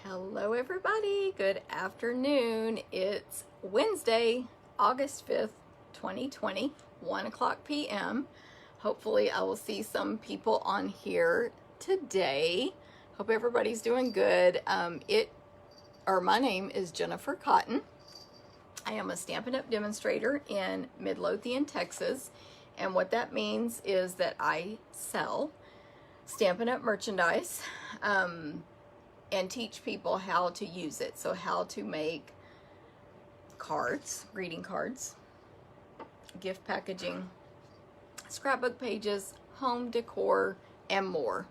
Hello everybody, good afternoon. It's Wednesday, August 5th, 2020, 1 o'clock p.m. Hopefully I will see some people on here today. Hope everybody's doing good. My name is Jennifer Cotton. I am a Stampin' Up! Demonstrator in Midlothian, Texas. And what that means is that I sell Stampin' Up! Merchandise, and teach people how to use it. So how to make cards, greeting cards, gift packaging, scrapbook pages, home decor, and more.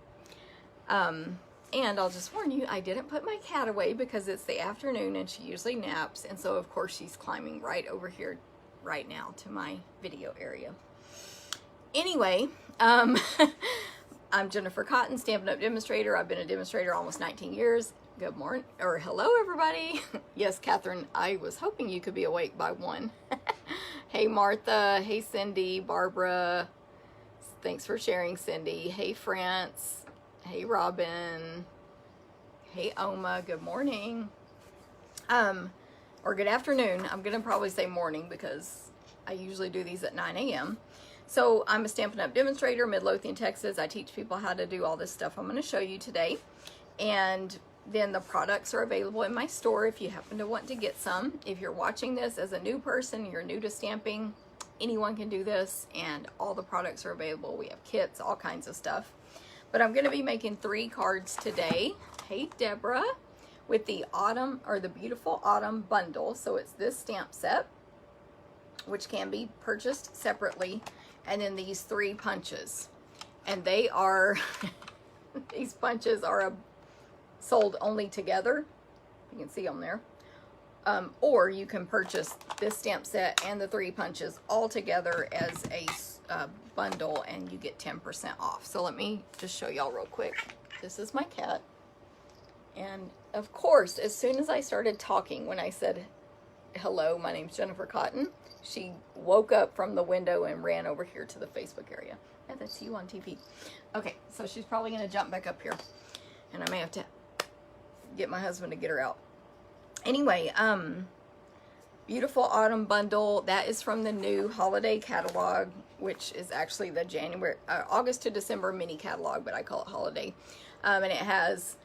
And I'll just warn you, I didn't put my cat away because it's the afternoon and she usually naps. And so of course she's climbing right over here right now to my video area. Anyway, I'm Jennifer Cotton, Stampin' Up! Demonstrator. I've been a demonstrator almost 19 years. Good morning, or hello everybody. Yes, Catherine, I was hoping you could be awake by 1. Hey Martha, hey Cindy, Barbara. Thanks for sharing, Cindy. Hey France, hey Robin, hey Oma, good morning. Or good afternoon. I'm gonna probably say morning because I usually do these at 9 a.m. So I'm a Stampin' Up! Demonstrator, Midlothian, Texas. I teach people how to do all this stuff I'm going to show you today. And then the products are available in my store if you happen to want to get some. If you're watching this as a new person, you're new to stamping, anyone can do this. And all the products are available. We have kits, all kinds of stuff. But I'm going to be making 3 cards today. Hey Deborah, with the autumn, or the beautiful autumn bundle. So it's this stamp set, which can be purchased separately. And then these 3 punches, and they are these punches are sold only together. You can see them there. Or you can purchase this stamp set and the 3 punches all together as a bundle, and you get 10% off. So let me just show y'all real quick. This is my cat, and of course, as soon as I started talking, when I said hello, my name's Jennifer Cotton, she woke up from the window and ran over here to the Facebook area. Yeah, that's you on TV. Okay, so she's probably going to jump back up here. And I may have to get my husband to get her out. Anyway, beautiful autumn bundle. That is from the new holiday catalog, which is actually the August to December mini catalog, but I call it holiday. And it has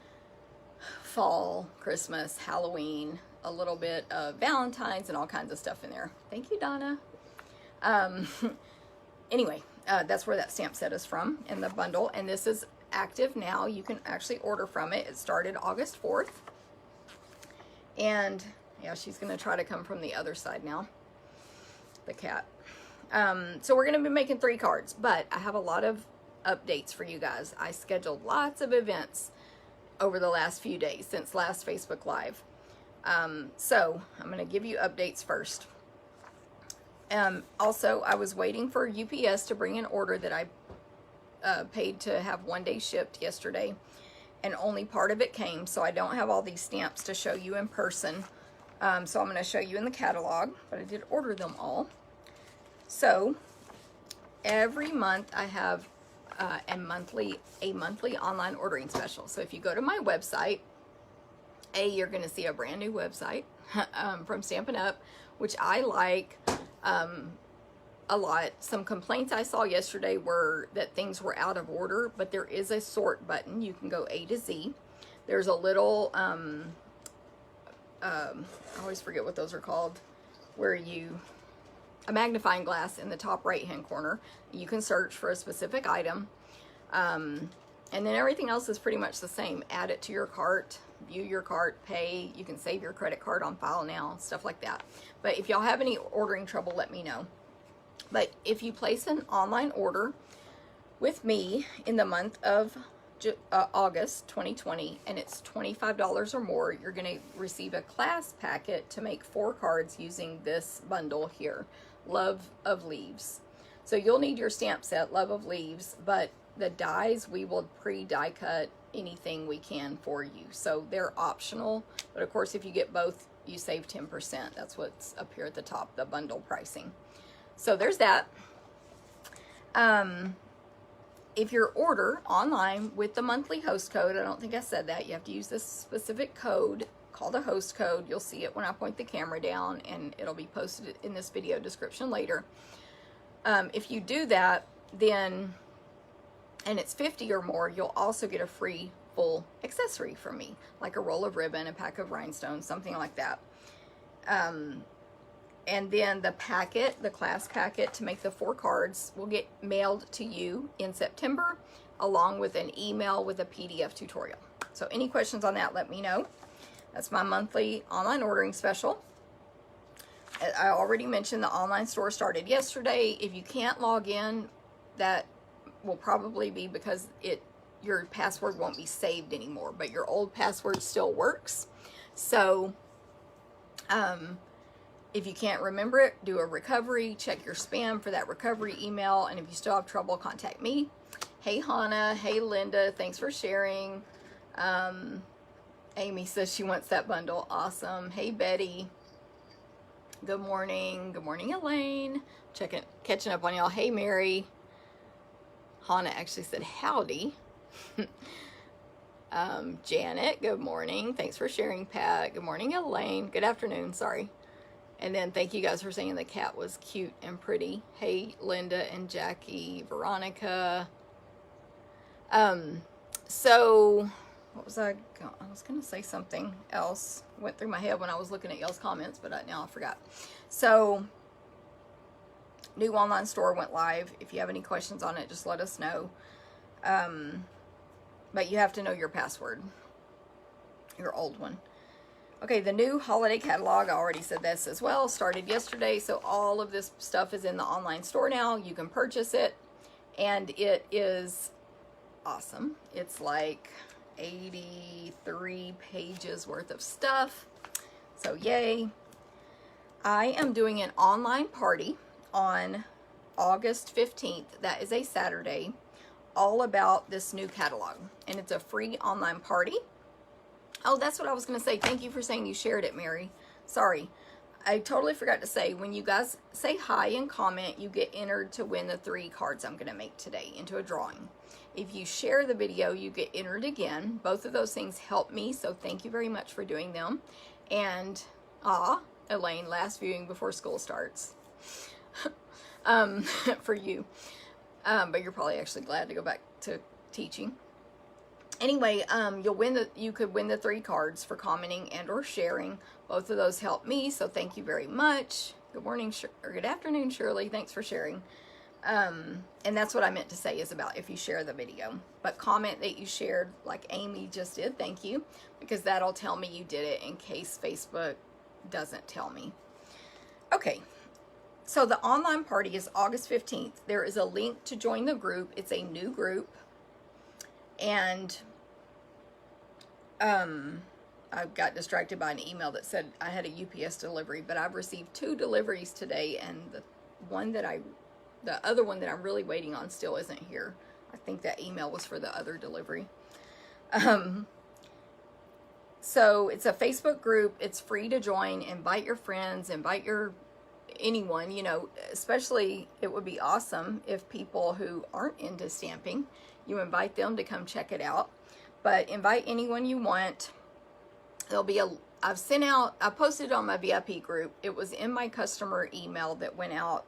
fall, Christmas, Halloween, a little bit of Valentine's, and all kinds of stuff in there. Thank you, Donna. Anyway, that's where that stamp set is from in the bundle, and this is active now. You can actually order from it. It started August 4th. And yeah, she's gonna try to come from the other side now, the cat. So we're gonna be making 3 cards, but I have a lot of updates for you guys. I scheduled lots of events over the last few days since last Facebook Live. So I'm going to give you updates first. Also, I was waiting for UPS to bring an order that I paid to have 1 day shipped yesterday, and only part of it came, so I don't have all these stamps to show you in person. So I'm going to show you in the catalog, but I did order them all. So every month I have a monthly online ordering special. So if you go to my website, you're going to see a brand new website from Stampin' Up!, which I like a lot. Some complaints I saw yesterday were that things were out of order, but there is a sort button. You can go A to Z. There's a little, I always forget what those are called, where a magnifying glass in the top right hand corner. You can search for a specific item. And then everything else is pretty much the same. Add it to your cart, view your cart, pay. You can save your credit card on file now, stuff like that. But if y'all have any ordering trouble, let me know. But if you place an online order with me in the month of August 2020, and it's $25 or more, you're going to receive a class packet to make 4 cards using this bundle here, Love of Leaves. So you'll need your stamp set, Love of Leaves, but the dies, we will pre-die cut anything we can for you. So they're optional, but of course if you get both, you save 10%. That's what's up here at the top, the bundle pricing. So there's that. if your order online with the monthly host code, I don't think I said that, you have to use this specific code called a host code. You'll see it when I point the camera down, and it'll be posted in this video description later. If you do that, then, and it's 50 or more, you'll also get a free full accessory from me, like a roll of ribbon, a pack of rhinestones, something like that. And then the packet, the class packet to make the 4 cards, will get mailed to you in September, along with an email with a PDF tutorial. So any questions on that, let me know. That's my monthly online ordering special. I already mentioned the online store started yesterday. If you can't log in, that will probably be because your password won't be saved anymore, but your old password still works. So, if you can't remember it, do a recovery, check your spam for that recovery email, and if you still have trouble, contact me. Hey Hannah, hey Linda, thanks for sharing. Amy says she wants that bundle, awesome. Hey Betty, good morning Elaine, catching up on y'all. Hey Mary, Hannah actually said howdy. Janet, good morning, thanks for sharing. Pat, good morning. Elaine, good afternoon, sorry. And then thank you guys for saying the cat was cute and pretty. Hey, Linda and Jackie, Veronica. So, what was I was going to say something else. Went through my head when I was looking at y'all's comments, but now I forgot. So, new online store went live. If you have any questions on it, just let us know. But you have to know your password. Your old one. Okay, the new holiday catalog, I already said this as well, started yesterday, so all of this stuff is in the online store now. You can purchase it, and it is awesome. It's like 83 pages worth of stuff, so yay. I am doing an online party on August 15th. That is a Saturday, all about this new catalog, and it's a free online party. Oh, that's what I was going to say. Thank you for saying you shared it, Mary. Sorry. I totally forgot to say, when you guys say hi and comment, you get entered to win the 3 cards I'm going to make today into a drawing. If you share the video, you get entered again. Both of those things help me, so thank you very much for doing them. And, Elaine, last viewing before school starts. For you. But you're probably actually glad to go back to teaching. Anyway, you could win the 3 cards for commenting and or sharing. Both of those help me, so thank you very much. Good morning, or good afternoon, Shirley. Thanks for sharing. And that's what I meant to say is about if you share the video. But comment that you shared, like Amy just did. Thank you, because that'll tell me you did it in case Facebook doesn't tell me. Okay, so the online party is August 15th. There is a link to join the group. It's a new group. And I got distracted by an email that said I had a UPS delivery, but I've received 2 deliveries today, and the other one that I'm really waiting on still isn't here. I think that email was for the other delivery. So it's a Facebook group. It's free to join. Invite your friends, invite anyone, especially it would be awesome if people who aren't into stamping, you invite them to come check it out. But invite anyone you want. There'll be I posted on my VIP group. It was in my customer email that went out,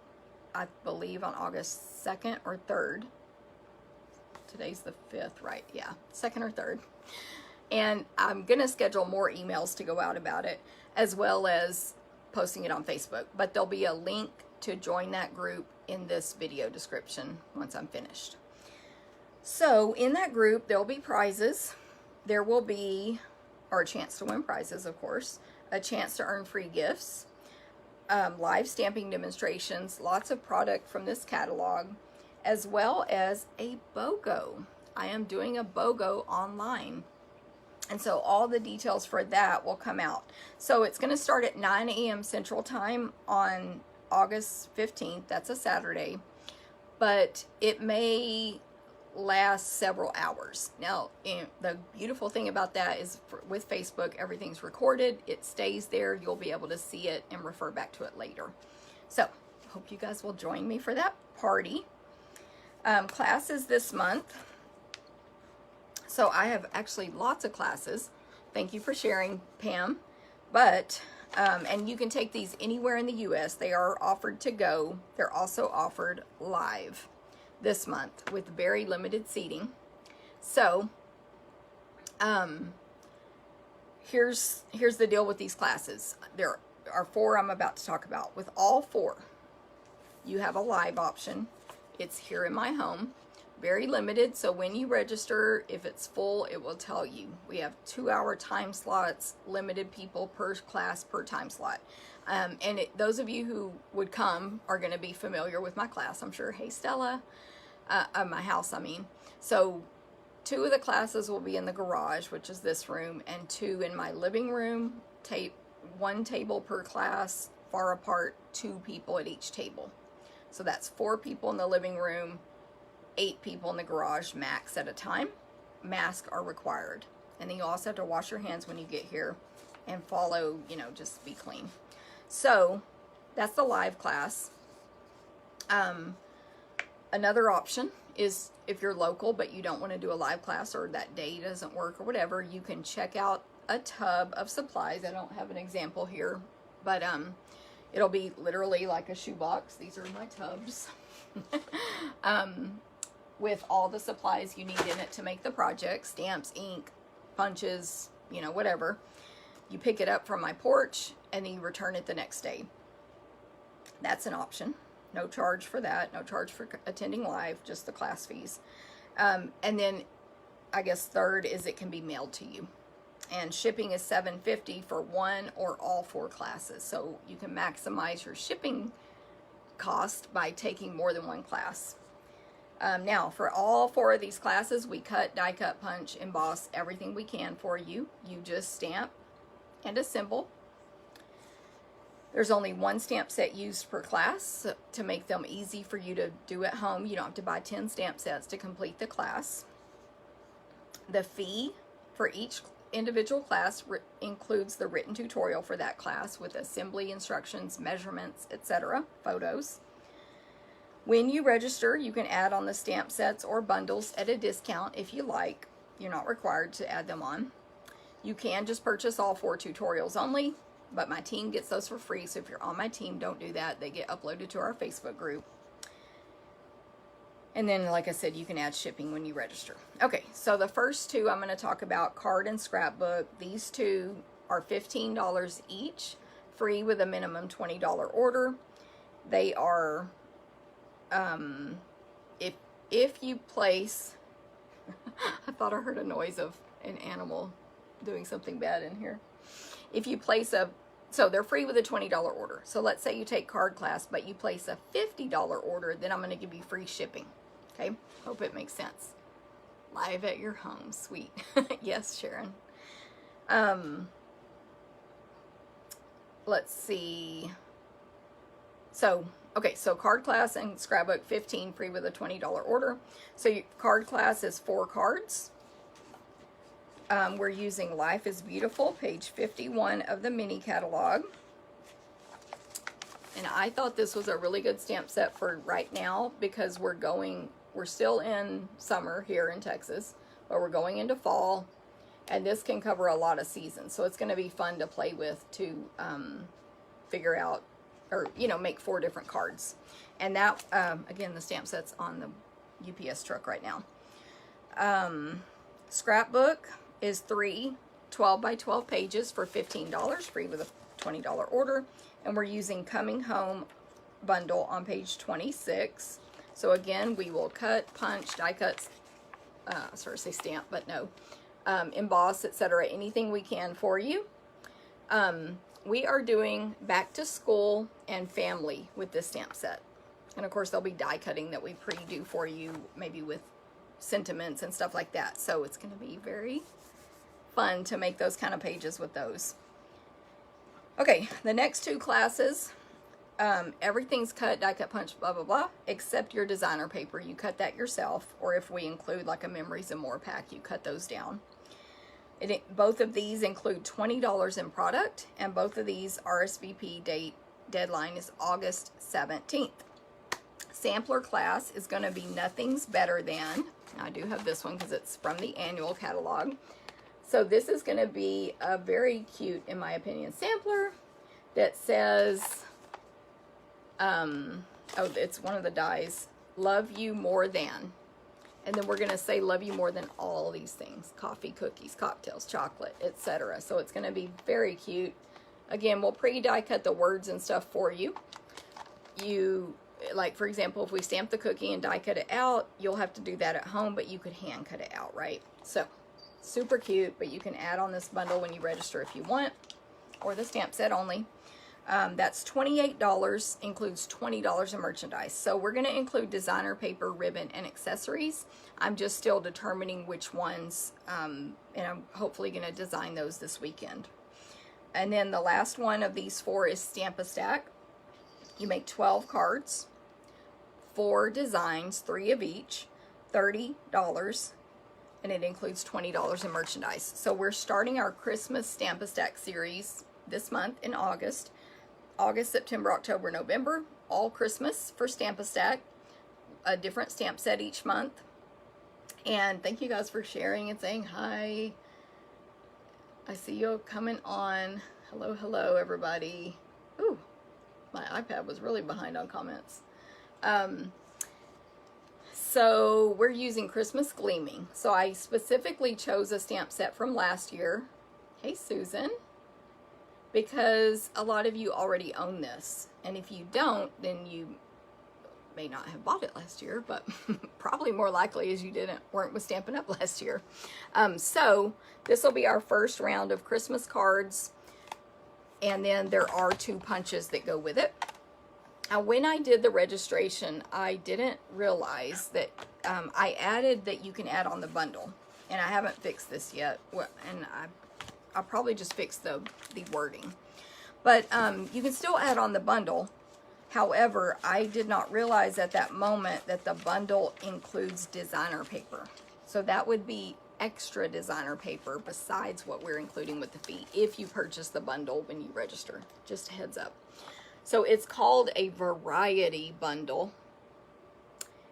I believe, on August 2nd or 3rd. Today's the 5th, right? Yeah, 2nd or 3rd. And I'm going to schedule more emails to go out about it, as well as posting it on Facebook. But there'll be a link to join that group in this video description once I'm finished. So in that group, there'll be prizes. There will be, or a chance to win prizes, of course, a chance to earn free gifts, live stamping demonstrations, lots of product from this catalog, as well as a BOGO. I am doing a BOGO online. And so all the details for that will come out. So it's going to start at 9 a.m. Central Time on August 15th. That's a Saturday. But it may last several hours. Now, the beautiful thing about that is with Facebook, everything's recorded. It stays there. You'll be able to see it and refer back to it later. So, hope you guys will join me for that party. Classes this month. So I have actually lots of classes. Thank you for sharing, Pam. But, and you can take these anywhere in the U.S. They are offered to go. They're also offered live this month with very limited seating. So, here's the deal with these classes. There are 4 I'm about to talk about. With all 4, you have a live option. It's here in my home. Very limited, so when you register, if it's full, it will tell you. We have 2-hour time slots, limited people per class per time slot. And those of you who would come are going to be familiar with my class, I'm sure. Hey, Stella. My house, I mean. So 2 of the classes will be in the garage, which is this room, and 2 in my living room. 1 table per class, far apart, 2 people at each table. So that's 4 people in the living room, 8 people in the garage max at a time. Masks are required. And then you also have to wash your hands when you get here and follow, just be clean. So that's the live class. Another option is if you're local but you don't want to do a live class or that day doesn't work or whatever, you can check out a tub of supplies. I don't have an example here, but it'll be literally like a shoebox. These are my tubs. With all the supplies you need in it to make the project, stamps, ink, punches, whatever. You pick it up from my porch and then you return it the next day. That's an option. No charge for that. No charge for attending live, just the class fees. And then I guess third is it can be mailed to you. And shipping is $7.50 for 1 or all 4 classes. So you can maximize your shipping cost by taking more than 1 class. Now, for all 4 of these classes, we cut, die cut, punch, emboss, everything we can for you. You just stamp and assemble. There's only 1 stamp set used per class to make them easy for you to do at home. You don't have to buy 10 stamp sets to complete the class. The fee for each individual class includes the written tutorial for that class with assembly instructions, measurements, etc., photos. When you register, you can add on the stamp sets or bundles at a discount if you like. You're not required to add them on. You can just purchase all 4 tutorials only, but my team gets those for free. So if you're on my team, don't do that. They get uploaded to our Facebook group. And then, like I said, you can add shipping when you register. Okay, so the first 2 I'm going to talk about, card and scrapbook. These 2 are $15 each, free with a minimum $20 order. They are... if you place, I thought I heard a noise of an animal doing something bad in here. If you place so they're free with a $20 order. So let's say you take card class, but you place a $50 order, then I'm going to give you free shipping. Okay, hope it makes sense. Live at your home, sweet. Yes, Sharon. Let's see. So card class and scrapbook, $15, free with a $20 order. So card class is 4 cards. We're using Life is Beautiful, page 51 of the mini catalog. And I thought this was a really good stamp set for right now because we're still in summer here in Texas, but we're going into fall. And this can cover a lot of seasons. So it's going to be fun to play with to figure out or, make 4 different cards. And that, again, the stamp set's on the UPS truck right now. Scrapbook is 3 12 by 12 pages for $15, free with a $20 order. And we're using Coming Home bundle on page 26. So again, we will cut, punch, die cut, sorry to say stamp, but no, emboss, etc., anything we can for you. We are doing back to school and family with this stamp set. And of course, there'll be die cutting that we pre-do for you, maybe with sentiments and stuff like that. So it's going to be very fun to make those kind of pages with those. Okay, the next 2 classes, everything's cut, die cut, punch, blah, blah, blah, except your designer paper. You cut that yourself, or if we include like a Memories and More pack, you cut those down. Both of these include $20 in product, and both of these RSVP deadline is August 17th. sampler class is going to be Nothing's Better Than. I do have this one because it's from the annual catalog. So this is going to be a very cute, in my opinion, sampler that says, oh, it's one of the dies, love you more than. And then we're going to say love you more than all these things. Coffee, cookies, cocktails, chocolate, etc. So it's going to be very cute. Again, we'll pre-die cut the words and stuff for you. Like, for example, if we stamp the cookie and die cut it out, you'll have to do that at home, but you could hand cut it out, right? So, super cute, but you can add on this bundle when you register if you want, or the stamp set only. That's $28, includes $20 of merchandise. So we're going to include designer paper, ribbon, and accessories. I'm just still determining which ones, and I'm hopefully going to design those this weekend. And then the last one of these 4 is Stamp-A-Stack. You make 12 cards, 4 designs, 3 of each, $30, and it includes $20 in merchandise. So we're starting our Christmas Stamp-A-Stack series this month in August. August, September, October, November, all Christmas for Stamp-A-Stack, a different stamp set each month. And thank you guys for sharing and saying hi. I see you coming on. Hello, hello, everybody. Ooh, my iPad was really behind on comments. So we're using Christmas Gleaming. So I specifically chose a stamp set from last year. Hey, Susan. Because a lot of you already own this. And if you don't, then you may not have bought it last year, but probably more likely is you weren't with Stampin' Up! Last year. So this will be our first round of Christmas cards. And then there are 2 punches that go with it. Now, when I did the registration, I didn't realize that I added that you can add on the bundle. And I haven't fixed this yet. And I'll probably just fix the wording. But you can still add on the bundle. However, I did not realize at that moment that the bundle includes designer paper. So that would be extra designer paper besides what we're including with the fee if you purchase the bundle when you register. Just a heads up. So it's called a variety bundle.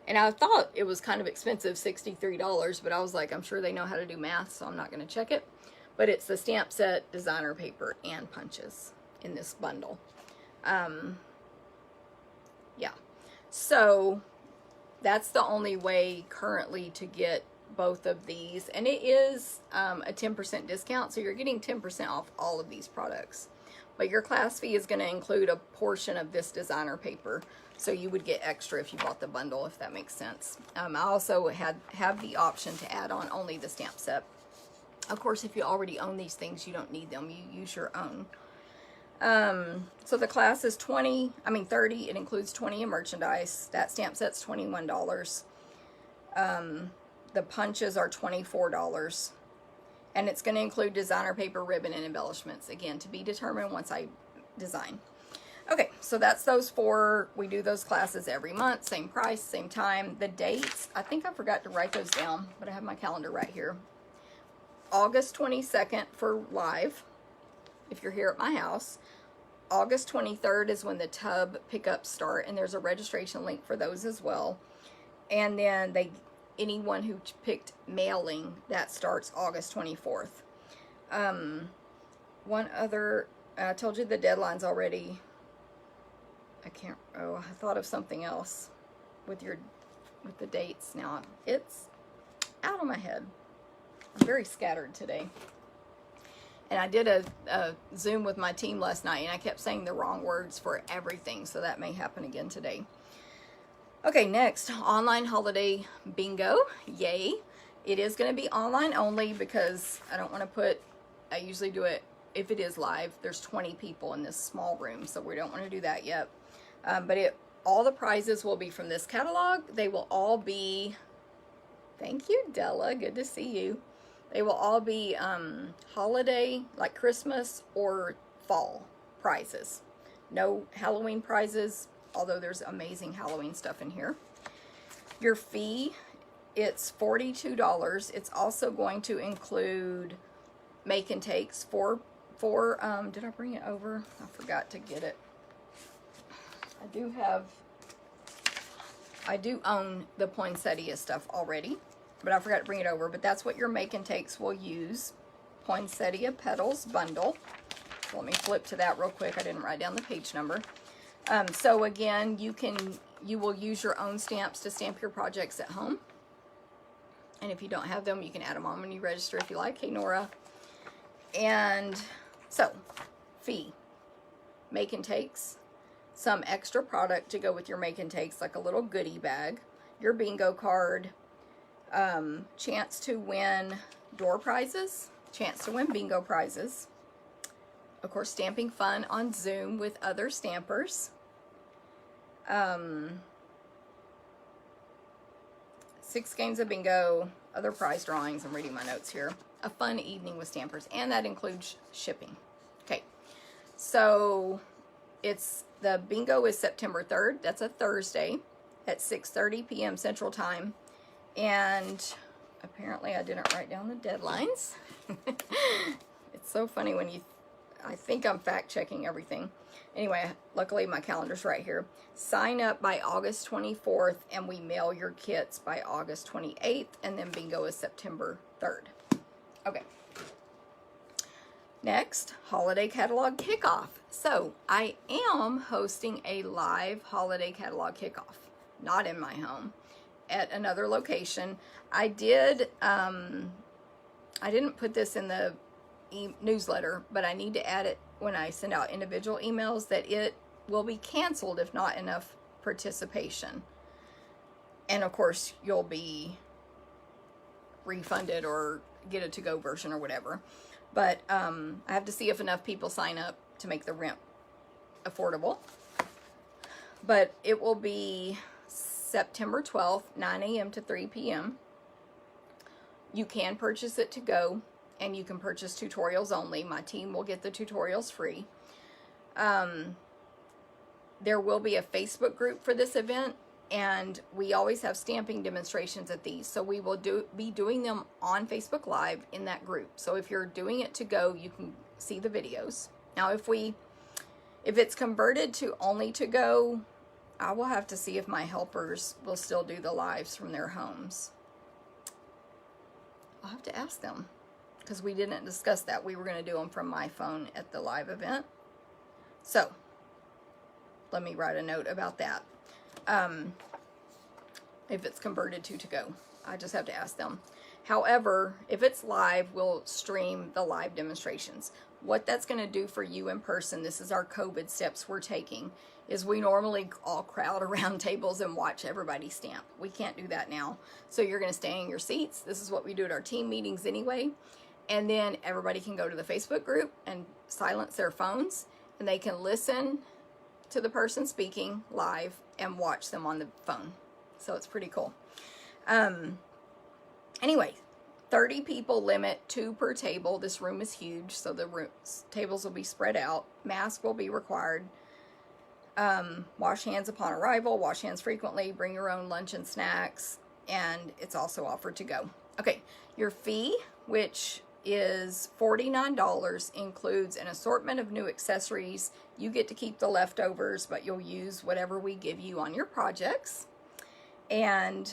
And I thought it was kind of expensive, $63, but I was like, I'm sure they know how to do math, so I'm not going to check it. But it's the stamp set, designer paper, and punches in this bundle. Yeah. So that's the only way currently to get both of these. And it is a 10% discount, so you're getting 10% off all of these products. But your class fee is going to include a portion of this designer paper. So you would get extra if you bought the bundle, if that makes sense. I also have the option to add on only the stamp set. Of course, if you already own these things, you don't need them. You use your own. So the class is 30. It includes 20 in merchandise. That stamp set's $21. The punches are $24. And it's going to include designer paper, ribbon, and embellishments. Again, to be determined once I design. Okay, so that's those 4. We do those classes every month. Same price, same time. The dates, I think I forgot to write those down, but I have my calendar right here. August 22nd for live, if you're here at my house. August 23rd is when the tub pickups start, and there's a registration link for those as well. And then anyone who picked mailing, that starts August 24th. One other, I told you the deadline's already, I thought of something else with the dates now. It's out of my head. I'm very scattered today. And I did a Zoom with my team last night, and I kept saying the wrong words for everything, so that may happen again today. Okay, next, online holiday bingo. Yay. It is going to be online only because I don't want to I usually do it, if it is live, there's 20 people in this small room, so we don't want to do that yet. But all the prizes will be from this catalog. They will all be, thank you, Della, good to see you. They will all be holiday, like Christmas or fall prizes. No Halloween prizes, although there's amazing Halloween stuff in here. Your fee, it's $42. It's also going to include make and takes for did I bring it over? I forgot to get it. I do have I do own the poinsettia stuff already, but I forgot to bring it over. But that's what your make and takes will use. Poinsettia Petals Bundle. So let me flip to that real quick. I didn't write down the page number. So again, you will use your own stamps to stamp your projects at home. And if you don't have them, you can add them on when you register if you like. Hey, Nora. And so, fee, make and takes, some extra product to go with your make and takes, like a little goodie bag, your bingo card, chance to win door prizes, chance to win bingo prizes, of course, stamping fun on Zoom with other stampers, 6 games of bingo, other prize drawings. I'm reading my notes here. A fun evening with stampers, and that includes shipping. Okay, so the bingo is September 3rd. That's a Thursday at 6:30 p.m. Central Time, and apparently I didn't write down the deadlines. It's so funny when I think I'm fact checking everything. Anyway, luckily my calendar's right here. Sign up by August 24th, and we mail your kits by August 28th, and then bingo is September 3rd. Okay. Next, holiday catalog kickoff. So I am hosting a live holiday catalog kickoff, not in my home, at another location. I didn't put this in the newsletter, but I need to add it when I send out individual emails, that it will be canceled if not enough participation. And of course, you'll be refunded or get a to-go version or whatever. But I have to see if enough people sign up to make the rent affordable. But it will be September 12th, 9 a.m. to 3 p.m. You can purchase it to go, and you can purchase tutorials only. My team will get the tutorials free. There will be a Facebook group for this event, and we always have stamping demonstrations at these. So we will be doing them on Facebook Live in that group. So if you're doing it to go, you can see the videos. Now, if it's converted to only to go, I will have to see if my helpers will still do the lives from their homes. I'll have to ask them, because we didn't discuss that. We were going to do them from my phone at the live event. So let me write a note about that. If it's converted to go, I just have to ask them. However, if it's live, we'll stream the live demonstrations. What that's going to do for you in person, this is our COVID steps we're taking, is we normally all crowd around tables and watch everybody stamp. We can't do that now. So you're going to stay in your seats. This is what we do at our team meetings anyway. And then everybody can go to the Facebook group and silence their phones, and they can listen to the person speaking live and watch them on the phone. So it's pretty cool. Anyway, 30 people limit, 2 per table. This room is huge, so the tables will be spread out. Mask will be required. Wash hands upon arrival. Wash hands frequently. Bring your own lunch and snacks. And it's also offered to go. Okay, your fee, which is $49, includes an assortment of new accessories. You get to keep the leftovers, but you'll use whatever we give you on your projects. And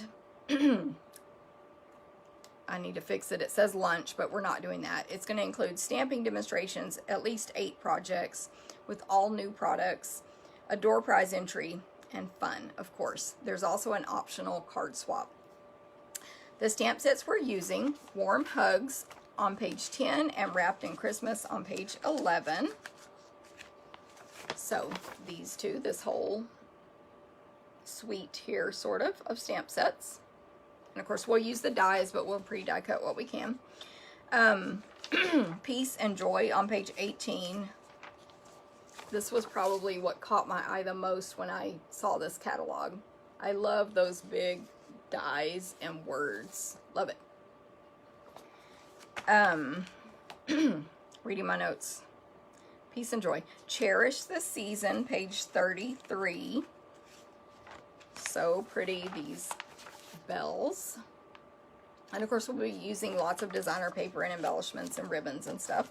I need to fix it. It says lunch, but we're not doing that. It's going to include stamping demonstrations, at least 8 projects with all new products, a door prize entry, and fun, of course. There's also an optional card swap. The stamp sets we're using: Warm Hugs on page 10 and Wrapped in Christmas on page 11. So these two, this whole suite here, sort of stamp sets. And of course we'll use the dies, but we'll pre-die cut what we can. Peace and Joy on page 18. This was probably what caught my eye the most when I saw this catalog. I love those big dies and words. Love it. Reading my notes. Peace and Joy. Cherish the Season, page 33. So pretty, these bells. And of course we'll be using lots of designer paper and embellishments and ribbons and stuff.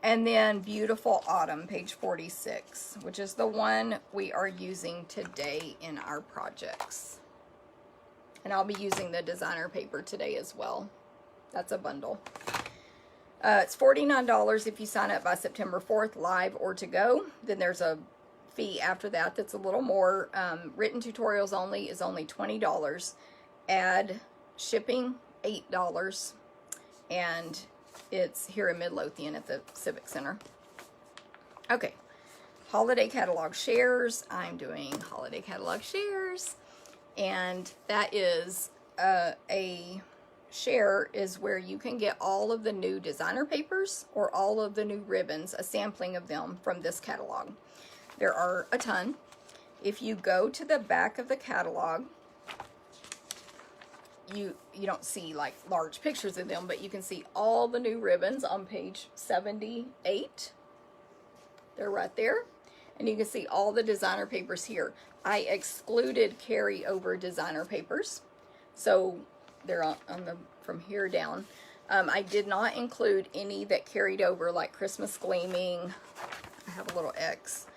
And then Beautiful Autumn, page 46, which is the one we are using today in our projects. And I'll be using the designer paper today as well. That's a bundle. It's $49 if you sign up by September 4th, live or to go. Then there's a fee after that that's a little more. Written tutorials only is only $20. Add shipping, $8. And it's here in Midlothian at the Civic Center. Okay, holiday catalog shares. I'm doing holiday catalog shares. And that is a share is where you can get all of the new designer papers or all of the new ribbons, a sampling of them from this catalog. There are a ton. If you go to the back of the catalog, you don't see like large pictures of them, but you can see all the new ribbons on page 78. They're right there. And you can see all the designer papers here. I excluded carryover designer papers, so they're on the from here down. I did not include any that carried over, like Christmas Gleaming. I have a little X.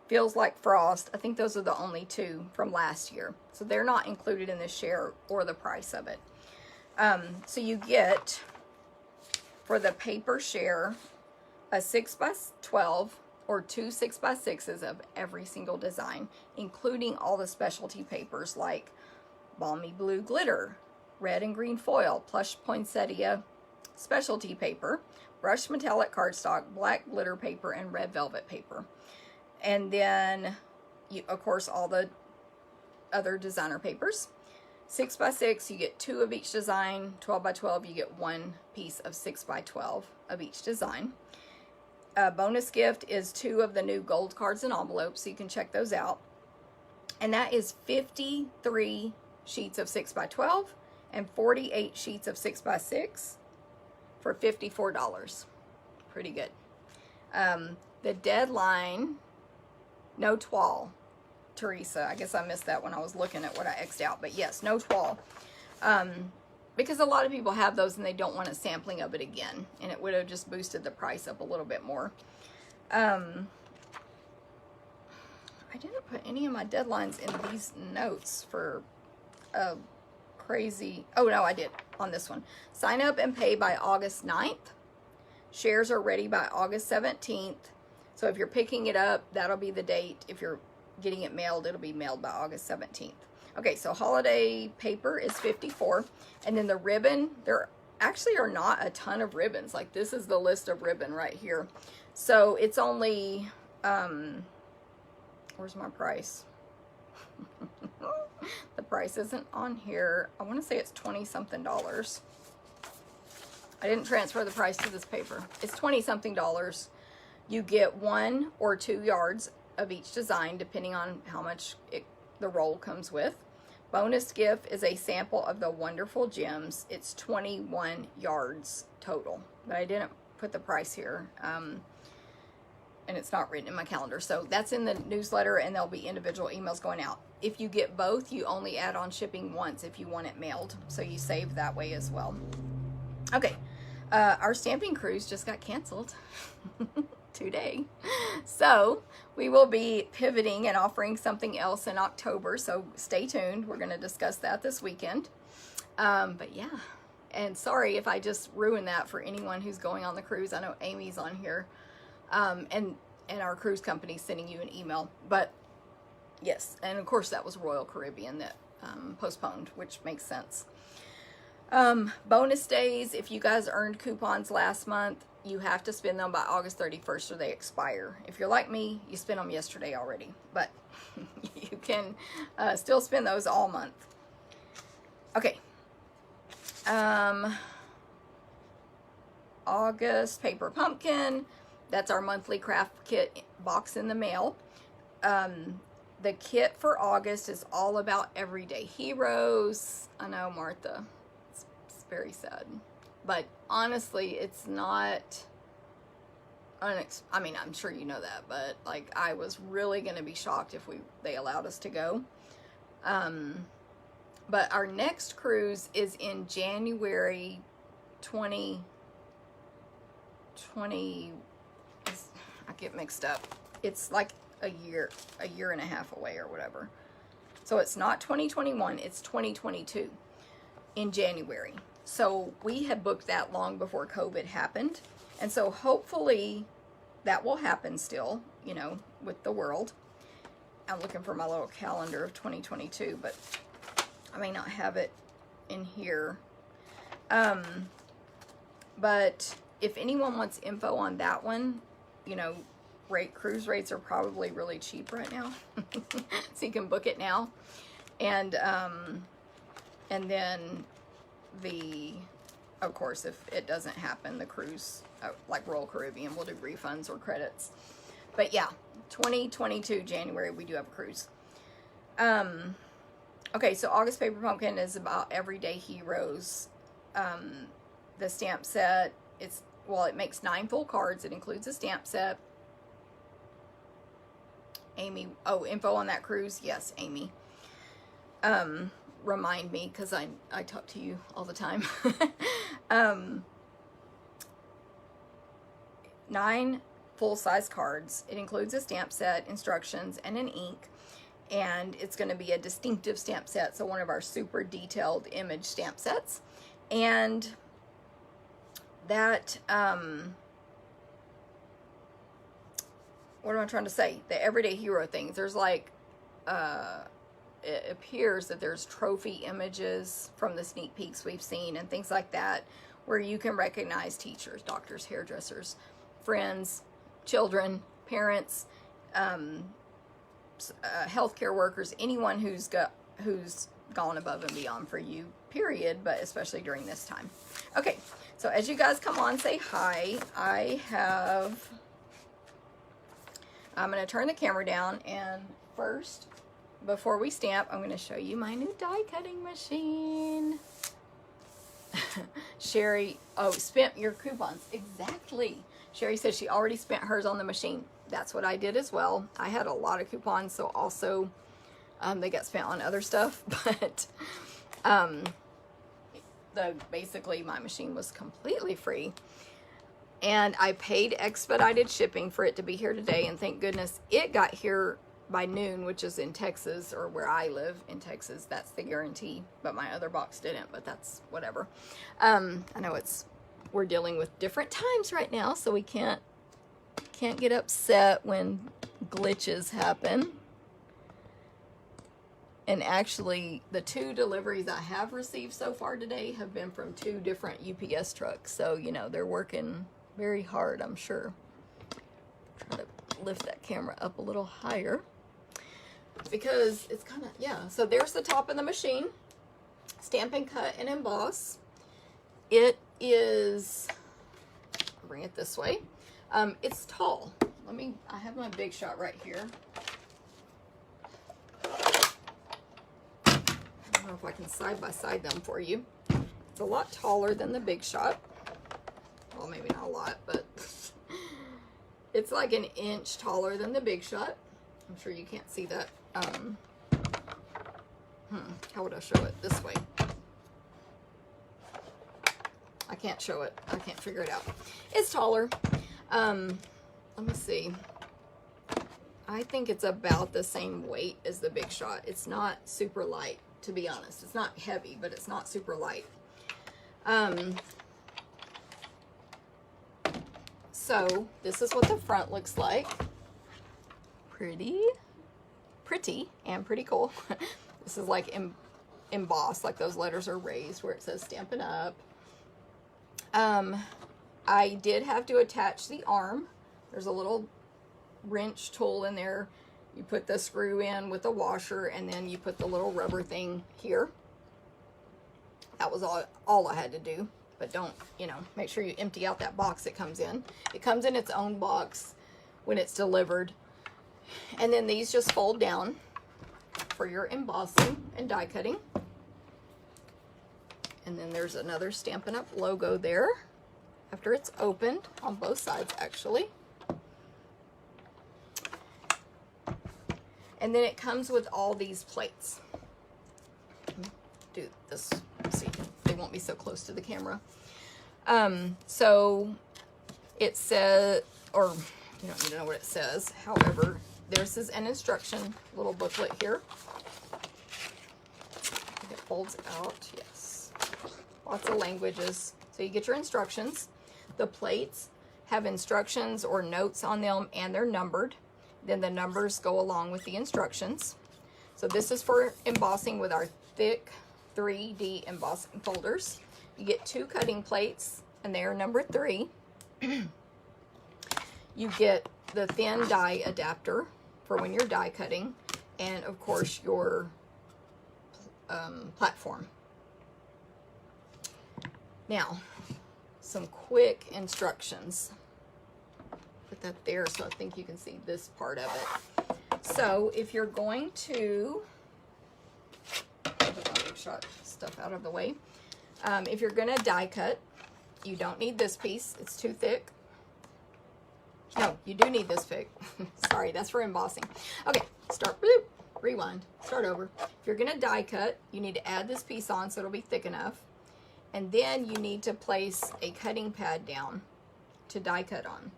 Feels Like Frost. I think those are the only two from last year. So they're not included in the share or the price of it. So you get, for the paper share, a 6x12 or 2 6x6s of every single design, including all the specialty papers like Balmy Blue Glitter, red and green foil, plush poinsettia specialty paper, brushed metallic cardstock, black glitter paper, and red velvet paper. And then, of course, all the other designer papers. 6x6, you get 2 of each design. 12x12, you get 1 piece of 6x12 of each design. Bonus gift is 2 of the new gold cards and envelopes, so you can check those out. And that is 53 sheets of 6x12 and 48 sheets of 6x6 for $54. Pretty good. The deadline, no twall, Teresa. I guess I missed that when I was looking at what I X'd out. But yes, no twall. Because a lot of people have those and they don't want a sampling of it again. And it would have just boosted the price up a little bit more. I didn't put any of my deadlines in these notes for crazy. Oh, no, I did on this one. Sign up and pay by August 9th. Shares are ready by August 17th. So if you're picking it up, that'll be the date. If you're getting it mailed, it'll be mailed by August 17th. Okay, so holiday paper is $54. And then the ribbon, there actually are not a ton of ribbons. Like, this is the list of ribbon right here. So it's only, where's my price? The price isn't on here. I want to say it's $20-something. I didn't transfer the price to this paper. It's $20-something. You get 1 or 2 yards of each design, depending on how much the roll comes with. Bonus gift is a sample of the wonderful gems. It's 21 yards total, but I didn't put the price here, and it's not written in my calendar. So that's in the newsletter, and there'll be individual emails going out. If you get both, you only add on shipping once if you want it mailed, so you save that way as well. Okay, our stamping cruise just got canceled today, so we will be pivoting and offering something else in October, so stay tuned. We're going to discuss that this weekend. But yeah, and sorry if I just ruined that for anyone who's going on the cruise. I know Amy's on here, and our cruise company's sending you an email, but yes, and of course that was Royal Caribbean that postponed, which makes sense. Bonus days, if you guys earned coupons last month, you have to spend them by August 31st or they expire. If you're like me, you spent them yesterday already, but you can still spend those all month. Okay. August Paper Pumpkin. That's our monthly craft kit box in the mail. The kit for August is all about everyday heroes. I know, Martha. It's very sad. But honestly, it's not, I mean, I'm sure you know that, but like, I was really going to be shocked if they allowed us to go. But our next cruise is in January 2020. 20, I get mixed up. It's like a year and a half away or whatever. So it's not 2021, it's 2022 in January. So we had booked that long before COVID happened. And so hopefully that will happen still, you know, with the world. I'm looking for my little calendar of 2022, but I may not have it in here. But if anyone wants info on that one, you know, cruise rates are probably really cheap right now. So you can book it now. And then of course, if it doesn't happen, the cruise, like Royal Caribbean, will do refunds or credits. But yeah, 2022 January, we do have a cruise. Okay, so August Paper Pumpkin is about Everyday Heroes. The stamp set, it makes 9 full cards. It includes a stamp set. Amy, info on that cruise? Yes, Amy. Remind me, because I talk to you all the time. 9 full-size cards. It includes a stamp set, instructions, and an ink. And it's going to be a distinctive stamp set, so one of our super detailed image stamp sets. And that, what am I trying to say? The Everyday Hero things. There's like, it appears that there's trophy images from the sneak peeks we've seen and things like that, where you can recognize teachers, doctors, hairdressers, friends, children, parents, healthcare workers, anyone who's gone above and beyond for you, period, but especially during this time. Okay, so as you guys come on, say hi. I'm going to turn the camera down, and first, before we stamp, I'm going to show you my new die cutting machine. Sherry, spent your coupons. Exactly. Sherry says she already spent hers on the machine. That's what I did as well. I had a lot of coupons, so also they got spent on other stuff, but basically my machine was completely free. And I paid expedited shipping for it to be here today, and thank goodness it got here by noon, which is in Texas, or where I live in Texas. That's the guarantee, but my other box didn't, but that's whatever. I know we're dealing with different times right now, so we can't get upset when glitches happen. And actually, the 2 deliveries I have received so far today have been from 2 different UPS trucks, so you know they're working very hard, I'm sure. Try to lift that camera up a little higher, because it's kind of, yeah. So there's the top of the machine. Stamp and cut and emboss. It is, I'll bring it this way. It's tall. I have my Big Shot right here. I don't know if I can side by side them for you. It's a lot taller than the Big Shot. Well, maybe not a lot, but it's like an inch taller than the Big Shot. I'm sure you can't see that. How would I show it? This way. I can't show it. I can't figure it out. It's taller. Let me see. I think it's about the same weight as the Big Shot. It's not super light, to be honest. It's not heavy, but it's not super light. So this is what the front looks like. Pretty and pretty cool. This is like embossed, like those letters are raised where it says Stampin' Up. I did have to attach the arm. There's a little wrench tool in there. You put the screw in with the washer, and then you put the little rubber thing here. That was all I had to do. But don't, make sure you empty out that box it comes in. It comes in its own box when it's delivered. And then these just fold down for your embossing and die cutting. And then there's another Stampin' Up logo there after it's opened on both sides, actually. And then it comes with all these plates. Do this, see, they won't be so close to the camera. So it says, or you don't need to know what it says. However, this is an instruction little booklet here. It folds out, yes. Lots of languages. So you get your instructions. The plates have instructions or notes on them, and they're numbered. Then the numbers go along with the instructions. So this is for embossing with our thick 3D embossing folders. You get 2 cutting plates, and they are number 3. You get the thin die adapter for when you're die cutting, and of course your platform. Now, some quick instructions. Put that there so I think you can see this part of it. So if you're going to, shot stuff out of the way. If you're going to die cut, you don't need this piece. It's too thick. No, you do need this thick. Sorry, that's for embossing. Okay, start, bloop, rewind, start over. If you're going to die cut, you need to add this piece on so it'll be thick enough. And then you need to place a cutting pad down to die cut on.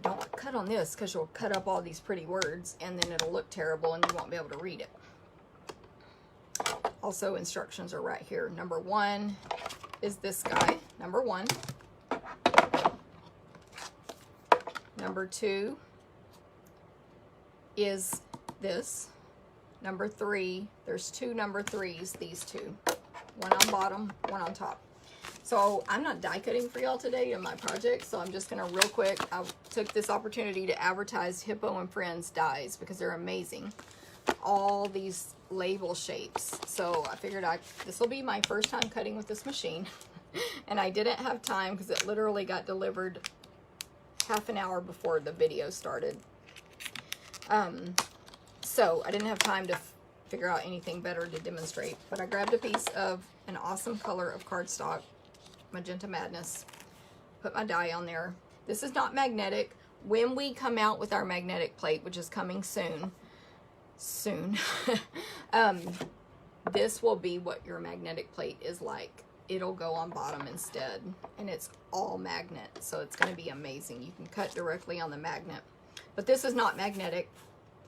Don't cut on this because you'll cut up all these pretty words and then it'll look terrible and you won't be able to read it. Also, instructions are right here. Number 1 is this guy, number 1. Number 2 is this. Number 3, there's 2 number 3s, these 2. One on bottom, one on top. So I'm not die cutting for y'all today in my project, so I'm just gonna real quick, I took this opportunity to advertise Hippo and Friends dies because they're amazing. All these label shapes. So I figured this will be my first time cutting with this machine. And I didn't have time because it literally got delivered half an hour before the video started. So I didn't have time to figure out anything better to demonstrate. But I grabbed a piece of an awesome color of cardstock, Magenta Madness, put my die on there. This is not magnetic. When we come out with our magnetic plate, which is coming soon, this will be what your magnetic plate is like. It'll go on bottom instead, and it's all magnet, so it's going to be amazing. You can cut directly on the magnet, but this is not magnetic,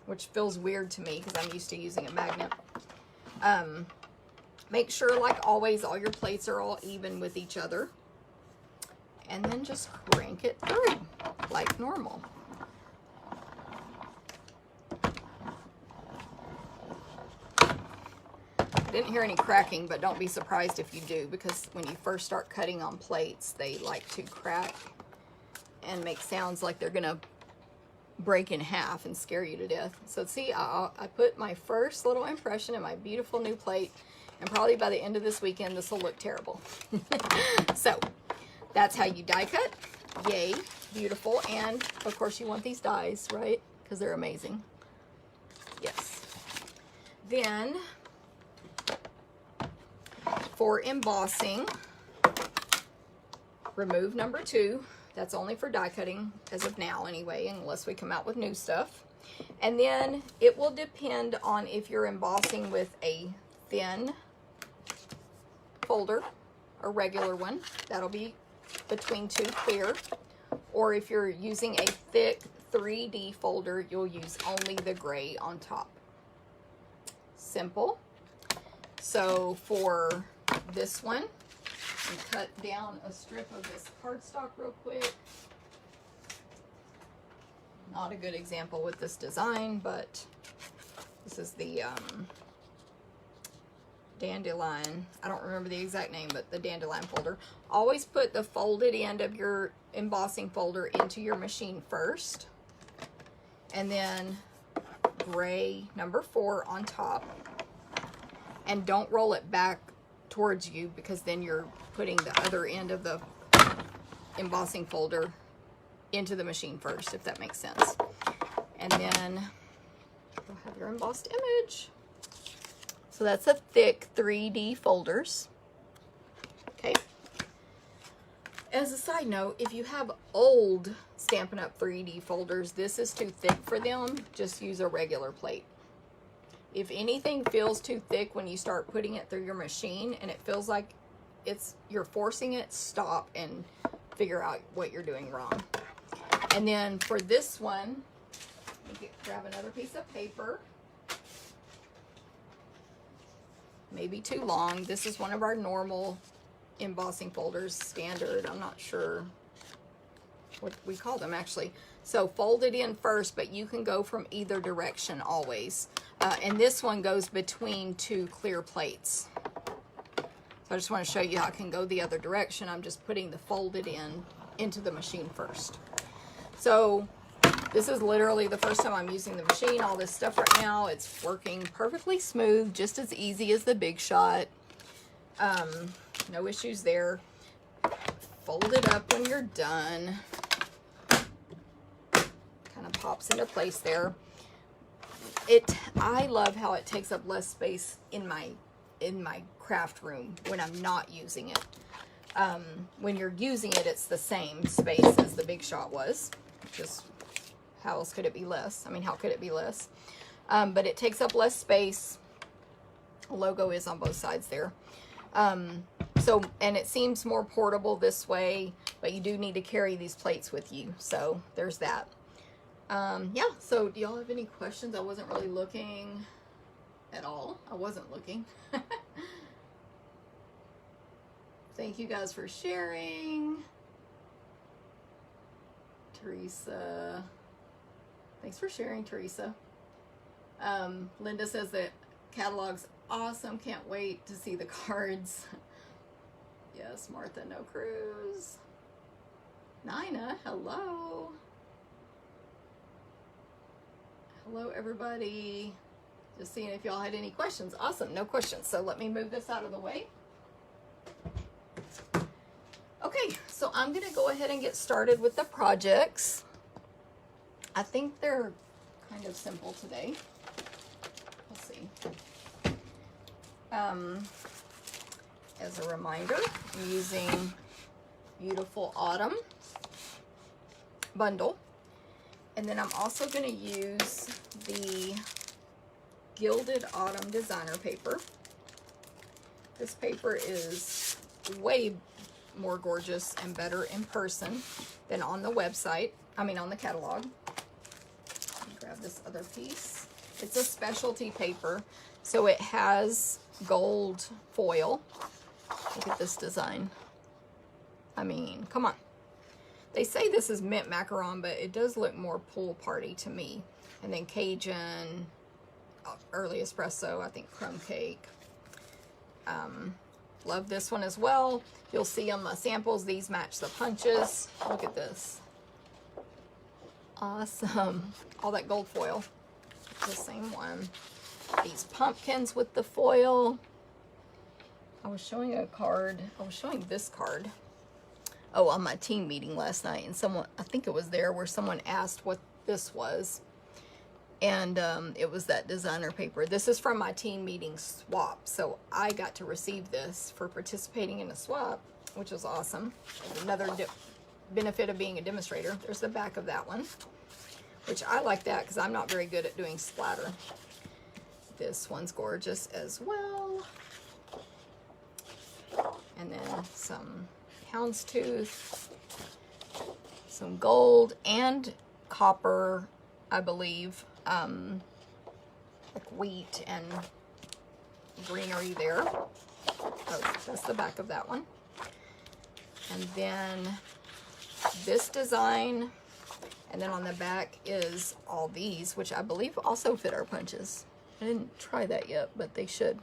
which feels weird to me because I'm used to using a magnet. Make sure, like always, all your plates are all even with each other, and then just crank it through like normal. Didn't hear any cracking, but don't be surprised if you do, because when you first start cutting on plates, they like to crack and make sounds like they're gonna break in half and scare you to death. So see, I put my first little impression in my beautiful new plate, and probably by the end of this weekend, this will look terrible. So that's how you die cut. Yay, beautiful. And of course you want these dies, right? Because they're amazing. Yes. Then for embossing, remove number 2. That's only for die cutting as of now anyway, unless we come out with new stuff. And then it will depend on if you're embossing with a thin folder, a regular one, that'll be between 2 clear, or if you're using a thick 3D folder, you'll use only the gray on top. Simple. So for this one, we cut down a strip of this cardstock real quick. Not a good example with this design, but this is the dandelion. I don't remember the exact name, but the dandelion folder. Always put the folded end of your embossing folder into your machine first, and then gray number 4 on top. And don't roll it back towards you, because then you're putting the other end of the embossing folder into the machine first, if that makes sense. And then you'll have your embossed image. So that's a thick 3D folders. Okay. As a side note, if you have old Stampin' Up! 3D folders, this is too thick for them. Just use a regular plate. If anything feels too thick when you start putting it through your machine and it feels like you're forcing it, stop and figure out what you're doing wrong. And then for this one, grab another piece of paper. Maybe too long. This is one of our normal embossing folders, standard. I'm not sure what we call them actually. So fold it in first, but you can go from either direction always. And this one goes between two clear plates. So I just want to show you how it can go the other direction. I'm just putting the folded into the machine first. So this is literally the first time I'm using the machine. All this stuff right now, it's working perfectly smooth, just as easy as the Big Shot. No issues there. Fold it up when you're done. Kind of pops into place there. I love how it takes up less space in my craft room when I'm not using it. When you're using it, it's the same space as the Big Shot was. Just how else could it be less? I mean, how could it be less? But it takes up less space. The logo is on both sides there. And it seems more portable this way, but you do need to carry these plates with you. So there's that. Yeah, so do y'all have any questions? I wasn't really looking at all. I wasn't looking. Thank you guys for sharing. Teresa. Thanks for sharing, Teresa. Linda says that catalog's awesome. Can't wait to see the cards. Yes, Martha, no cruise. Nina, hello. Hello, everybody. Just seeing if y'all had any questions. Awesome, no questions. So let me move this out of the way. Okay, so I'm going to go ahead and get started with the projects. I think they're kind of simple today. We'll see. As a reminder, I'm using Beautiful Autumn bundle. And then I'm also going to use the Gilded Autumn designer paper. This paper is way more gorgeous and better in person than on the website. I mean, on the catalog. Let me grab this other piece. It's a specialty paper, so it has gold foil. Look at this design. I mean, come on. They say this is mint macaron, but it does look more pool party to me. And then Cajun, early espresso, I think crumb cake. Love this one as well. You'll see on my samples, these match the punches. Look at this. Awesome. All that gold foil. The same one. These pumpkins with the foil. I was showing a card. I was showing this card. Oh, on my team meeting last night, and someone, I think it was there, where someone asked what this was. And it was that designer paper. This is from my team meeting swap. So I got to receive this for participating in a swap, which was awesome. Another benefit of being a demonstrator. There's the back of that one, which I like that because I'm not very good at doing splatter. This one's gorgeous as well. And then some houndstooth, some gold and copper, I believe, like wheat and greenery there. Oh, that's the back of that one. And then this design, and then on the back is all these, which I believe also fit our punches. I didn't try that yet, but they should.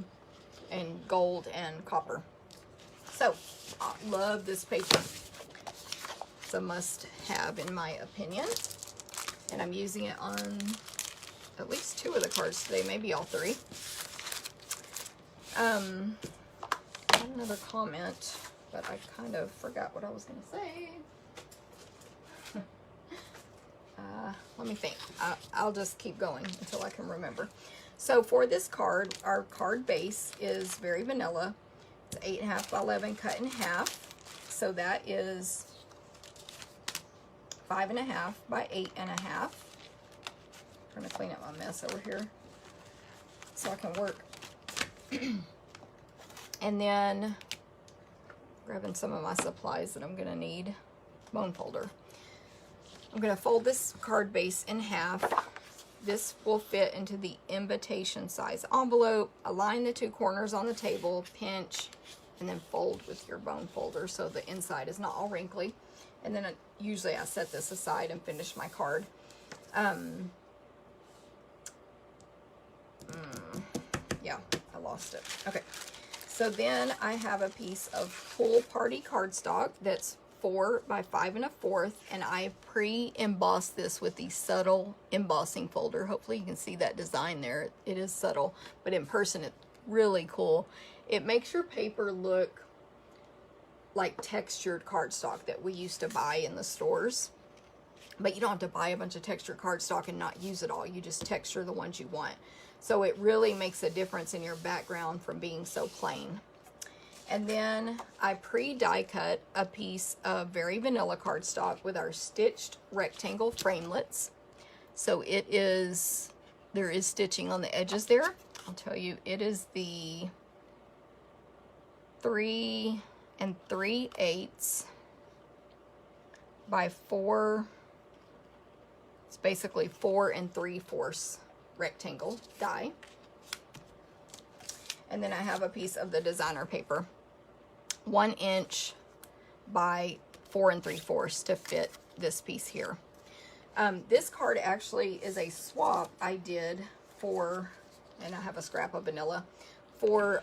And gold and copper. So, I love this paper. It's a must-have in my opinion. And I'm using it on at least 2 of the cards today, maybe all 3. I had another comment, but I kind of forgot what I was going to say. Let me think. I'll just keep going until I can remember. So for this card, our card base is very vanilla. It's 8.5 by 11 cut in half. So that is 5.5 by 8.5. I'm trying to clean up my mess over here so I can work. And then grabbing some of my supplies that I'm going to need. bone folder. I'm going to fold this card base in half. This will fit into the invitation size envelope. Align the two corners on the table, pinch, and then fold with your bone folder so the inside is not all wrinkly. And then usually I set this aside and finish my card. Yeah, I lost it. Okay, so then I have a piece of Pool Party cardstock that's 4 by 5 1/4, and I pre-embossed this with the subtle embossing folder. Hopefully you can see that design there. It is subtle, but in person it's really cool. It makes your paper look like textured cardstock that we used to buy in the stores. But you don't have to buy a bunch of textured cardstock and not use it all. You just texture the ones you want. So it really makes a difference in your background from being so plain. And then I pre-die cut a piece of Very Vanilla cardstock with our stitched rectangle framelits. So it is, there is stitching on the edges there. I'll tell you, it is the 3 3/8 by 4. It's basically 4 3/4 rectangle die. And then I have a piece of the designer paper, 1 inch by 4 3/4 to fit this piece here. This card actually is a swap I did for, and I have a scrap of vanilla for,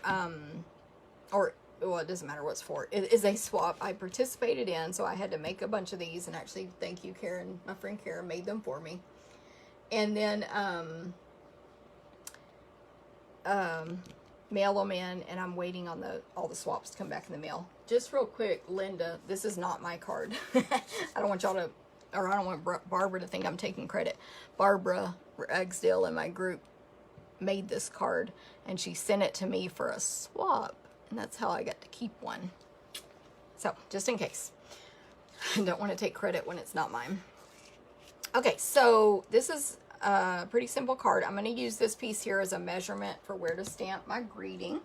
well, it doesn't matter what it's for. It is a swap I participated in, so I had to make a bunch of these, and actually, thank you, Karen. My friend Karen made them for me. And then mail them in, and I'm waiting on all the swaps to come back in the mail. Just real quick, Linda, this is not my card. I don't want y'all to, or I don't want Barbara to think I'm taking credit. Barbara Ragsdale in my group made this card, and she sent it to me for a swap. And that's how I got to keep one. So, just in case. I don't want to take credit when it's not mine. Okay, so this is a pretty simple card. I'm going to use this piece here as a measurement for where to stamp my greeting.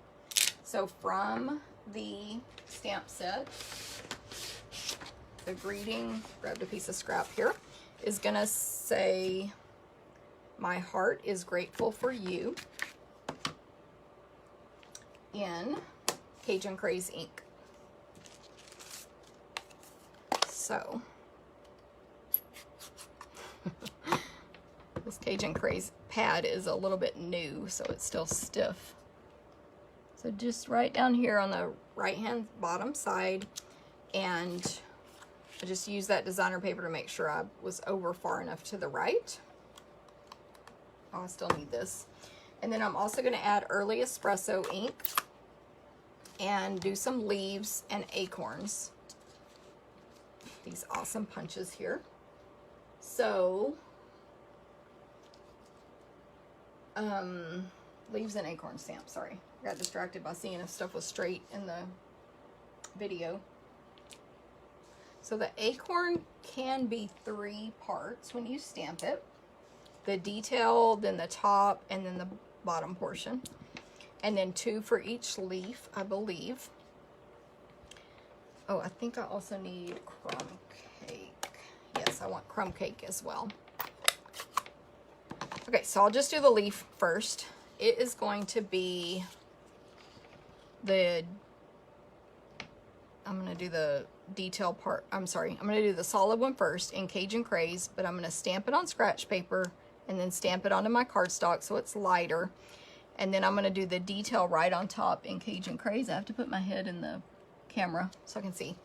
So, from the stamp set, the greeting, grabbed a piece of scrap here, is going to say, "My heart is grateful for you," in Cajun Craze ink. So this Cajun Craze pad is a little bit new, so it's still stiff. So just right down here on the right hand bottom side, and I just used that designer paper to make sure I was over far enough to the right. Oh, I still need this. And then I'm also going to add Early Espresso ink and do some leaves and acorns. These awesome punches here. So, leaves and acorn stamp, sorry. I got distracted by seeing if stuff was straight in the video. So the acorn can be 3 parts when you stamp it. The detail, then the top, and then the bottom portion. And then 2 for each leaf, I believe. Oh, I think I also need crumb cake. Yes, I want crumb cake as well. Okay, so I'll just do the leaf first. It is going to be I'm going to do the detail part. I'm sorry, I'm going to do the solid one first in Cajun Craze, but I'm going to stamp it on scratch paper and then stamp it onto my cardstock so it's lighter. And then I'm going to do the detail right on top in Cajun Craze. I have to put my head in the camera so I can see,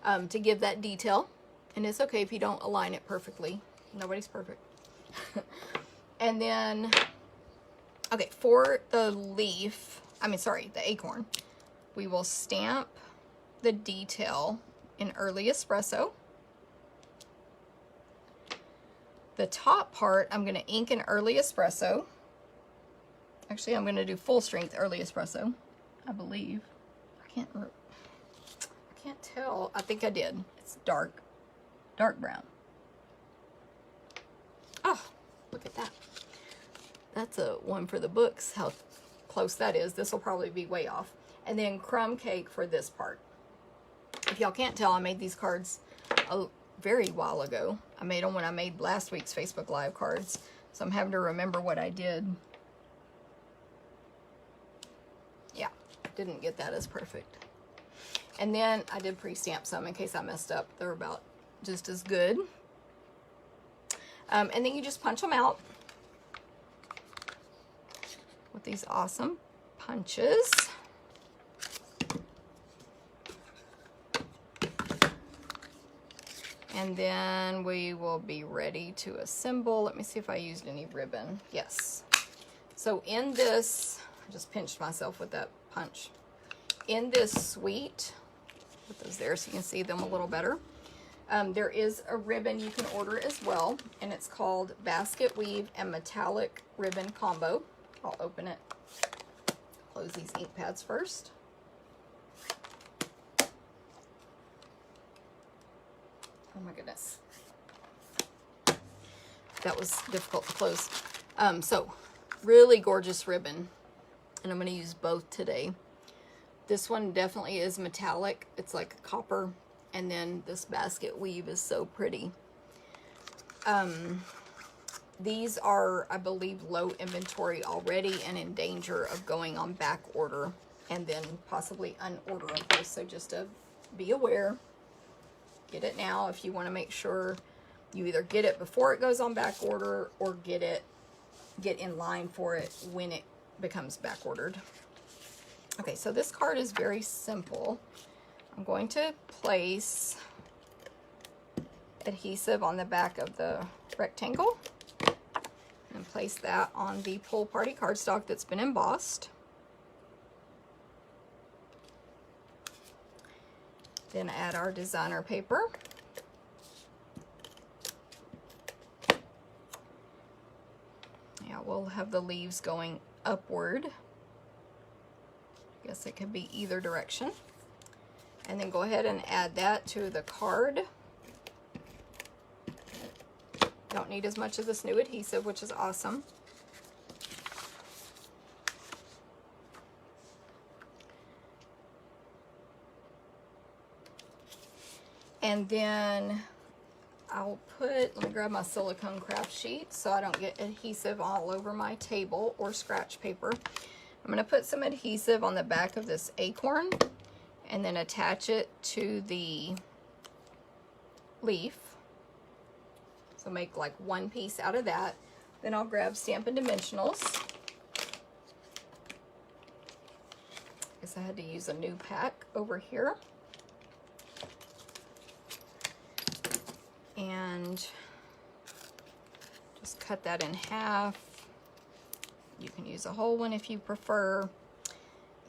to give that detail. And it's okay if you don't align it perfectly. Nobody's perfect. And then, okay, for the leaf, the acorn, we will stamp the detail in Early Espresso. The top part, I'm going to ink in Early Espresso. Actually, I'm going to do full strength Early Espresso, I believe. I can't tell. I think I did. It's dark brown. Oh, look at that. That's a one for the books, how close that is. This will probably be way off. And then crumb cake for this part. If y'all can't tell, I made these cards very while ago. I made them when I made last week's Facebook Live cards, so I'm having to remember what I did. Yeah, didn't get that as perfect. And then I did pre-stamp some in case I messed up. They're about just as good. And then you just punch them out with these awesome punches. And then we will be ready to assemble. Let me see if I used any ribbon. Yes. So in this, I just pinched myself with that punch. In this suite, put those there so you can see them a little better. There is a ribbon you can order as well, and it's called Basket Weave and Metallic Ribbon Combo. I'll open it. Close these ink pads first. Oh my goodness. That was difficult to close. So, really gorgeous ribbon. And I'm going to use both today. This one definitely is metallic. It's like a copper. And then this basket weave is so pretty. These are, I believe, low inventory already and in danger of going on back order and then possibly unorderable. So just to be aware. Get it now if you want to make sure you either get it before it goes on back order or get in line for it when it becomes back ordered. Okay, so this card is very simple. I'm going to place adhesive on the back of the rectangle and place that on the Pull Party cardstock that's been embossed. Then add our designer paper. Yeah, we'll have the leaves going upward. I guess it could be either direction. And then go ahead and add that to the card. Don't need as much of this new adhesive, which is awesome. And then I'll let me grab my silicone craft sheet so I don't get adhesive all over my table or scratch paper. I'm going to put some adhesive on the back of this acorn and then attach it to the leaf. So make like one piece out of that. Then I'll grab Stampin' Dimensionals. Guess I had to use a new pack over here. And just cut that in half. You can use a whole one if you prefer.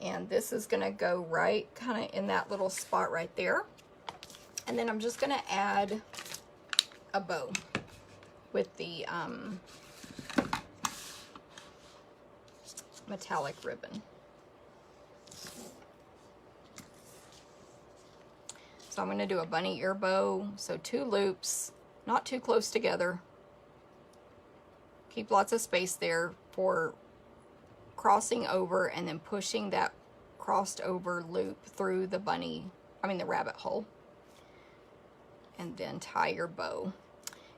And this is going to go right kind of in that little spot right there. And then I'm just going to add a bow with the metallic ribbon. So I'm going to do a bunny ear bow. So 2 loops, not too close together. Keep lots of space there for crossing over and then pushing that crossed over loop through the the rabbit hole. And then tie your bow.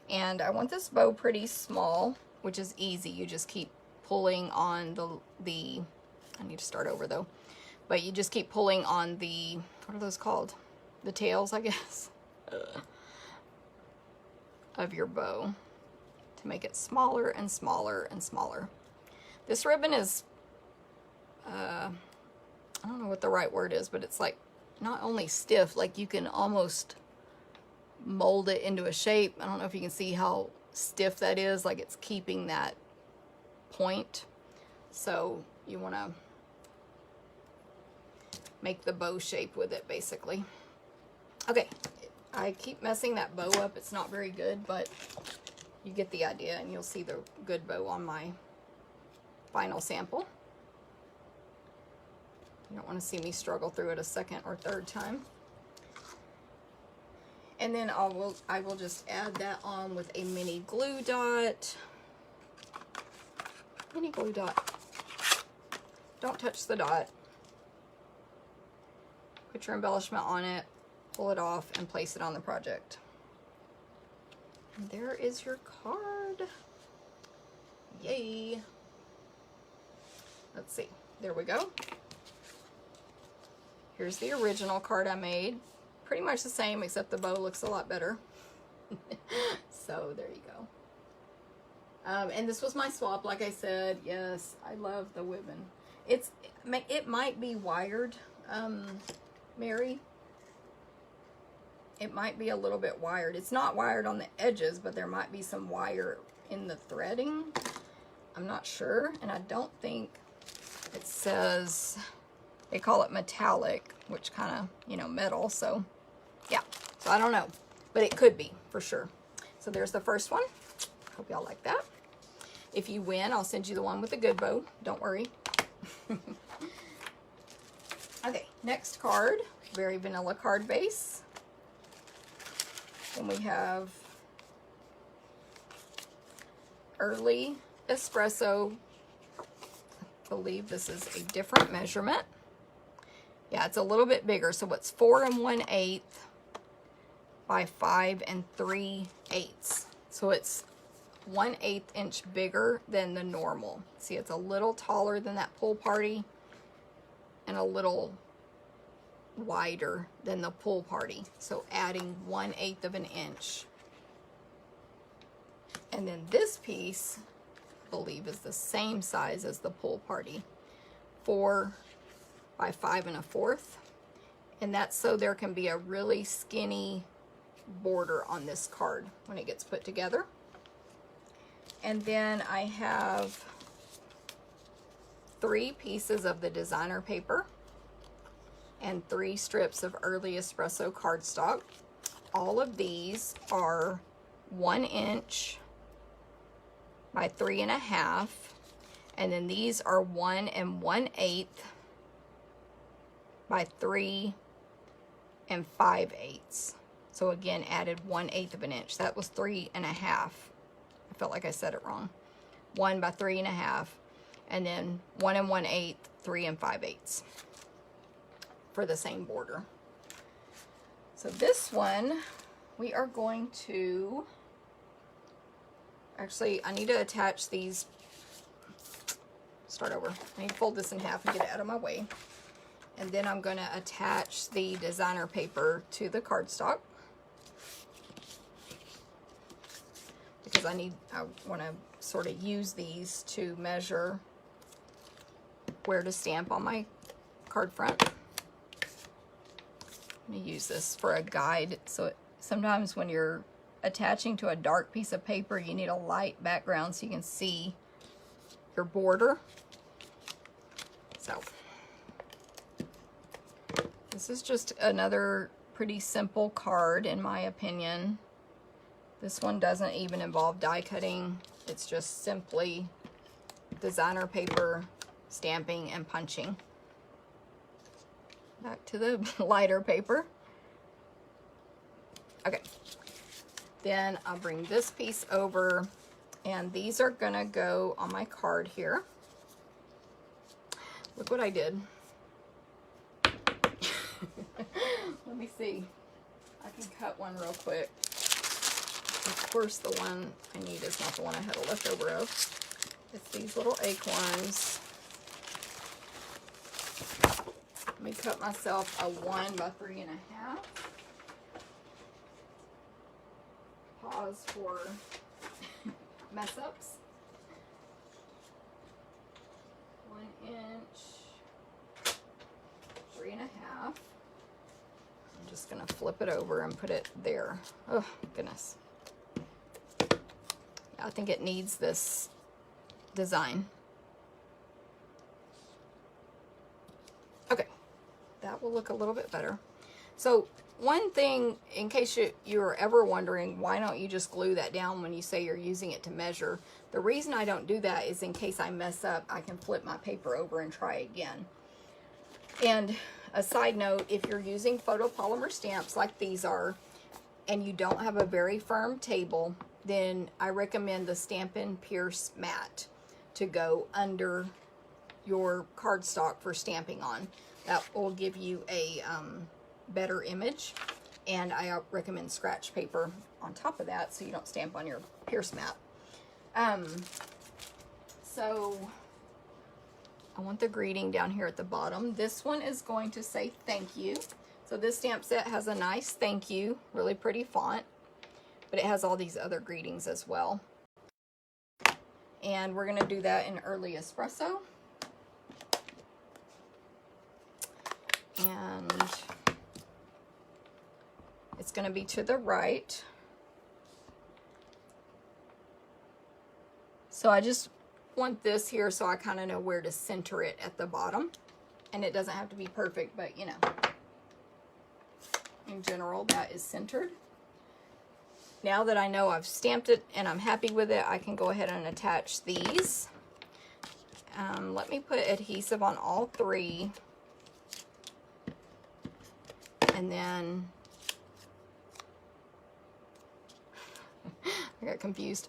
And I want this bow pretty small, which is easy. You just keep pulling on the I need to start over though. But you just keep pulling on the, what are those called? The tails, I guess, of your bow to make it smaller and smaller and smaller. This ribbon is, I don't know what the right word is, but it's like not only stiff, like you can almost mold it into a shape. I don't know if you can see how stiff that is, like it's keeping that point. So you want to make the bow shape with it, basically. Okay, I keep messing that bow up. It's not very good, but you get the idea, and you'll see the good bow on my final sample. You don't want to see me struggle through it a second or third time. And then I will just add that on with a mini glue dot. Mini glue dot. Don't touch the dot. Put your embellishment on it, pull it off, and place it on the project. And there is your card. Yay. Let's see. There we go. Here's the original card I made. Pretty much the same, except the bow looks a lot better. So there you go. And this was my swap, like I said. Yes, I love the woven. It might be wired, Mary. It might be a little bit wired. It's not wired on the edges, but there might be some wire in the threading. I'm not sure, and I don't think it says, they call it metallic, which kind of, you know, metal, so yeah. So I don't know, but it could be for sure. So there's the first one. Hope y'all like that. If you win, I'll send you the one with the good bow. Don't worry. Okay, next card. Very vanilla card base. Then we have Early Espresso. I believe this is a different measurement. Yeah, it's a little bit bigger. So it's 4 1/8 by 5 3/8. So it's 1/8 inch bigger than the normal. See, it's a little taller than that pool party and a little wider than the pool party. So adding 1/8 of an inch. And then this piece, I believe, is the same size as the pool party. 4 by 5 1/4. And that's so there can be a really skinny border on this card when it gets put together. And then I have 3 pieces of the designer paper and 3 strips of Early Espresso cardstock. All of these are 1 inch by 3 1/2, and then these are 1 1/8 by 3 5/8. So again, added 1/8 of an inch. That was 3 1/2. I felt like I said it wrong. 1 by 3 1/2, and then 1 1/8, 3 5/8 for the same border. So this one, we are going to, actually, I need to attach these, start over. I need to fold this in half and get it out of my way. And then I'm going to attach the designer paper to the cardstock, because I want to sort of use these to measure where to stamp on my card front. I'm going to use this for a guide. So sometimes when you're attaching to a dark piece of paper, you need a light background so you can see your border. So this is just another pretty simple card, in my opinion. This one doesn't even involve die cutting. It's just simply designer paper, stamping, and punching. Back to the lighter paper. Okay. Then I'll bring this piece over, and these are gonna go on my card here. Look what I did. Let me see. I can cut one real quick. Of course, the one I need is not the one I had a leftover of. It's these little acorns. Let me cut myself a 1 by 3 1/2. Pause for mess ups. 1 inch, 3 1/2. I'm just gonna flip it over and put it there. Oh goodness. I think it needs this design. Okay, that will look a little bit better. So one thing, in case you're ever wondering, why don't you just glue that down when you say you're using it to measure? The reason I don't do that is in case I mess up, I can flip my paper over and try again. And a side note, if you're using photopolymer stamps like these are, and you don't have a very firm table, then I recommend the Stampin' Pierce mat to go under your cardstock for stamping on. That will give you a better image. And I recommend scratch paper on top of that so you don't stamp on your Pierce mat. So I want the greeting down here at the bottom. This one is going to say thank you. So this stamp set has a nice thank you, really pretty font, but it has all these other greetings as well. And we're going to do that in Early Espresso. And it's going to be to the right. So I just want this here so I kind of know where to center it at the bottom. And it doesn't have to be perfect, but you know, in general, that is centered. Now that I know I've stamped it and I'm happy with it, I can go ahead and attach these. Let me put adhesive on all three. And then I got confused.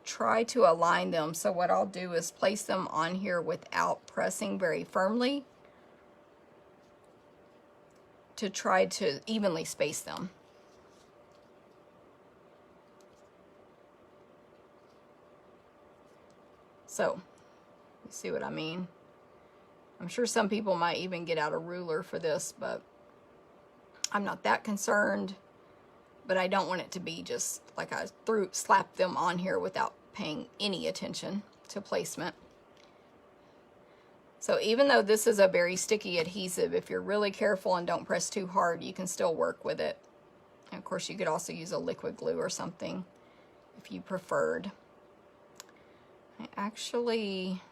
Try to align them. So what I'll do is place them on here without pressing very firmly to try to evenly space them. So, you see what I mean? I'm sure some people might even get out a ruler for this, but I'm not that concerned. But I don't want it to be just like I slapped them on here without paying any attention to placement. So even though this is a very sticky adhesive, if you're really careful and don't press too hard, you can still work with it. And of course, you could also use a liquid glue or something if you preferred. I actually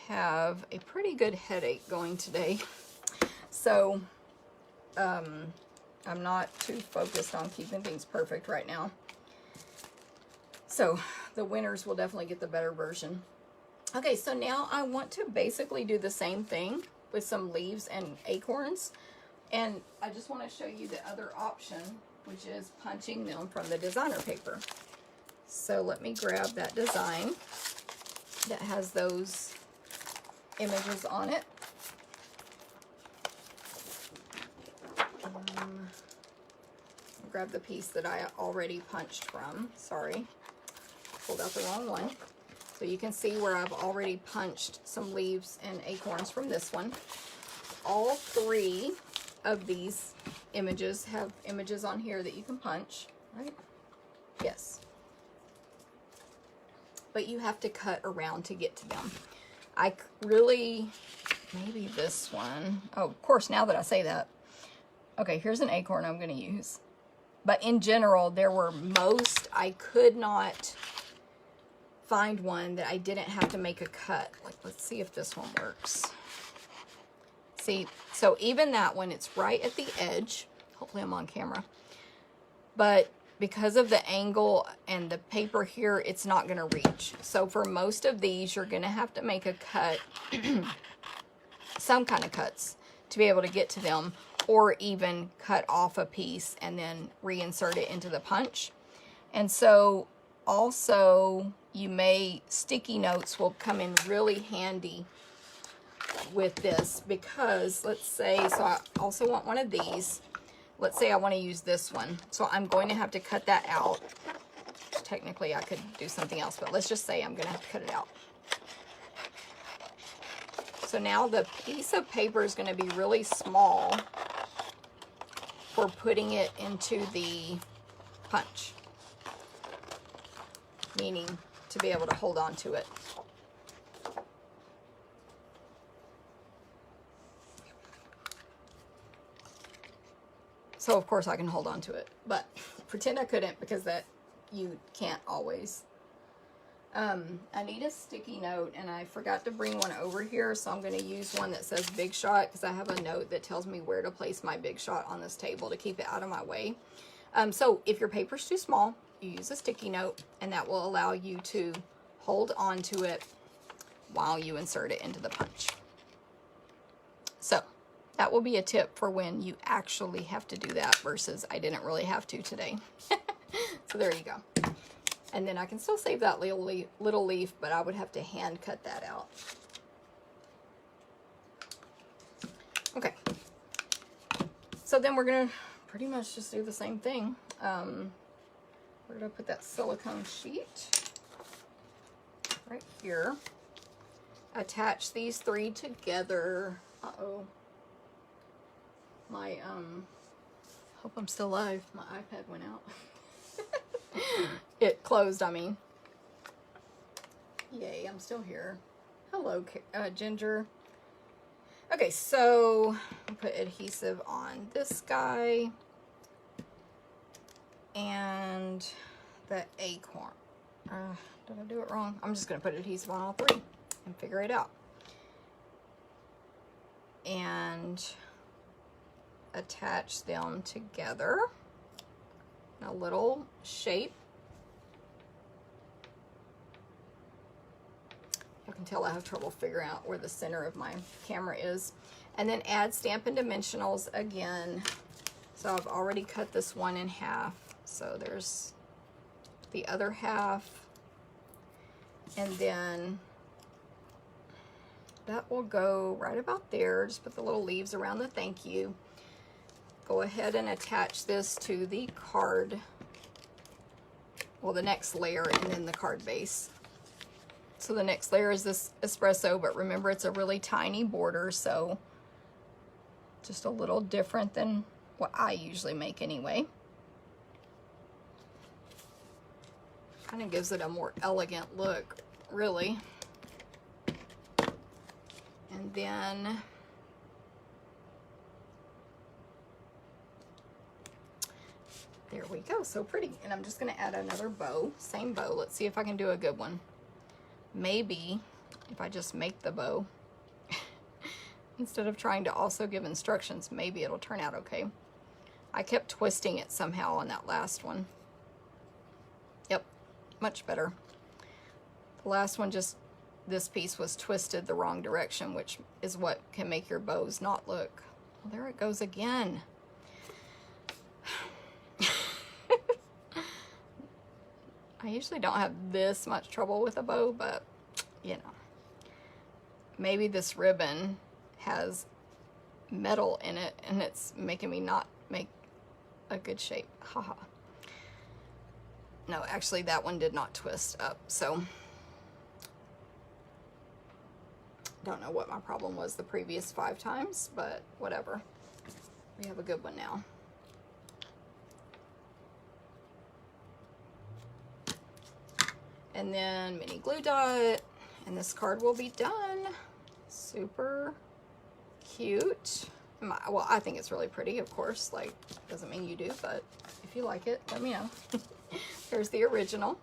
have a pretty good headache going today. So, I'm not too focused on keeping things perfect right now. So, the winners will definitely get the better version. Okay, so now I want to basically do the same thing with some leaves and acorns. And I just want to show you the other option, which is punching them from the designer paper. So let me grab that design that has those images on it. Grab the piece that I already punched from. Sorry, pulled out the wrong one. So you can see where I've already punched some leaves and acorns from this one. All three of these images have images on here that you can punch, right? Yes. But you have to cut around to get to them. I really, maybe this one. Oh, of course, now that I say that. Okay, here's an acorn I'm going to use. But in general, there were most, I could not find one that I didn't have to make a cut. Like, let's see if this one works. See, so even that one, it's right at the edge. Hopefully I'm on camera. But because of the angle and the paper here, it's not going to reach. So for most of these, you're going to have to make a cut, some kind of cuts, to be able to get to them, or even cut off a piece and then reinsert it into the punch. And so also, sticky notes will come in really handy with this, because let's say, so I also want one of these. Let's say I want to use this one. So I'm going to have to cut that out. Technically, I could do something else, but let's just say I'm going to have to cut it out. So now the piece of paper is going to be really small for putting it into the punch, meaning to be able to hold on to it. So of course I can hold on to it, but pretend I couldn't, because that you can't always. I need a sticky note, and I forgot to bring one over here, so I'm going to use one that says Big Shot, because I have a note that tells me where to place my Big Shot on this table to keep it out of my way. So if your paper's too small, you use a sticky note, and that will allow you to hold on to it while you insert it into the punch. So that will be a tip for when you actually have to do that versus I didn't really have to today. So there you go. And then I can still save that little leaf, but I would have to hand cut that out. Okay, So then we're gonna pretty much just do the same thing. We're gonna put that silicone sheet right here. Attach these 3 together. Uh-oh. My, hope I'm still alive. My iPad went out. It closed, I mean. Yay, I'm still here. Hello, Ginger. Okay, so I'll put adhesive on this guy and the acorn. Did I do it wrong? I'm just going to put adhesive on all 3 and figure it out. And attach them together in a little shape. You can tell I have trouble figuring out where the center of my camera is. And then add Stampin' Dimensionals again. So I've already cut this one in half. So there's the other half. And then that will go right about there. Just put the little leaves around the thank you. Go ahead and attach this to the card. Well, the next layer and then the card base. So the next layer is this espresso, but remember it's a really tiny border, so just a little different than what I usually make anyway. Kind of gives it a more elegant look, really. And then there we go, so pretty. And I'm just gonna add another bow, same bow. Let's see if I can do a good one. Maybe if I just make the bow instead of trying to also give instructions, maybe it'll turn out okay. I kept twisting it somehow on that last one. Yep, much better. The last one, just this piece was twisted the wrong direction, which is what can make your bows not look. Well, there it goes again. I usually don't have this much trouble with a bow, but you know, maybe this ribbon has metal in it and it's making me not make a good shape. Haha. No, actually that one did not twist up, so don't know what my problem was the previous 5 times, but whatever. We have a good one now. And then mini glue dot, and this card will be done. Super cute. Well, I think it's really pretty, of course. Like, doesn't mean you do, but if you like it, let me know. Here's the original.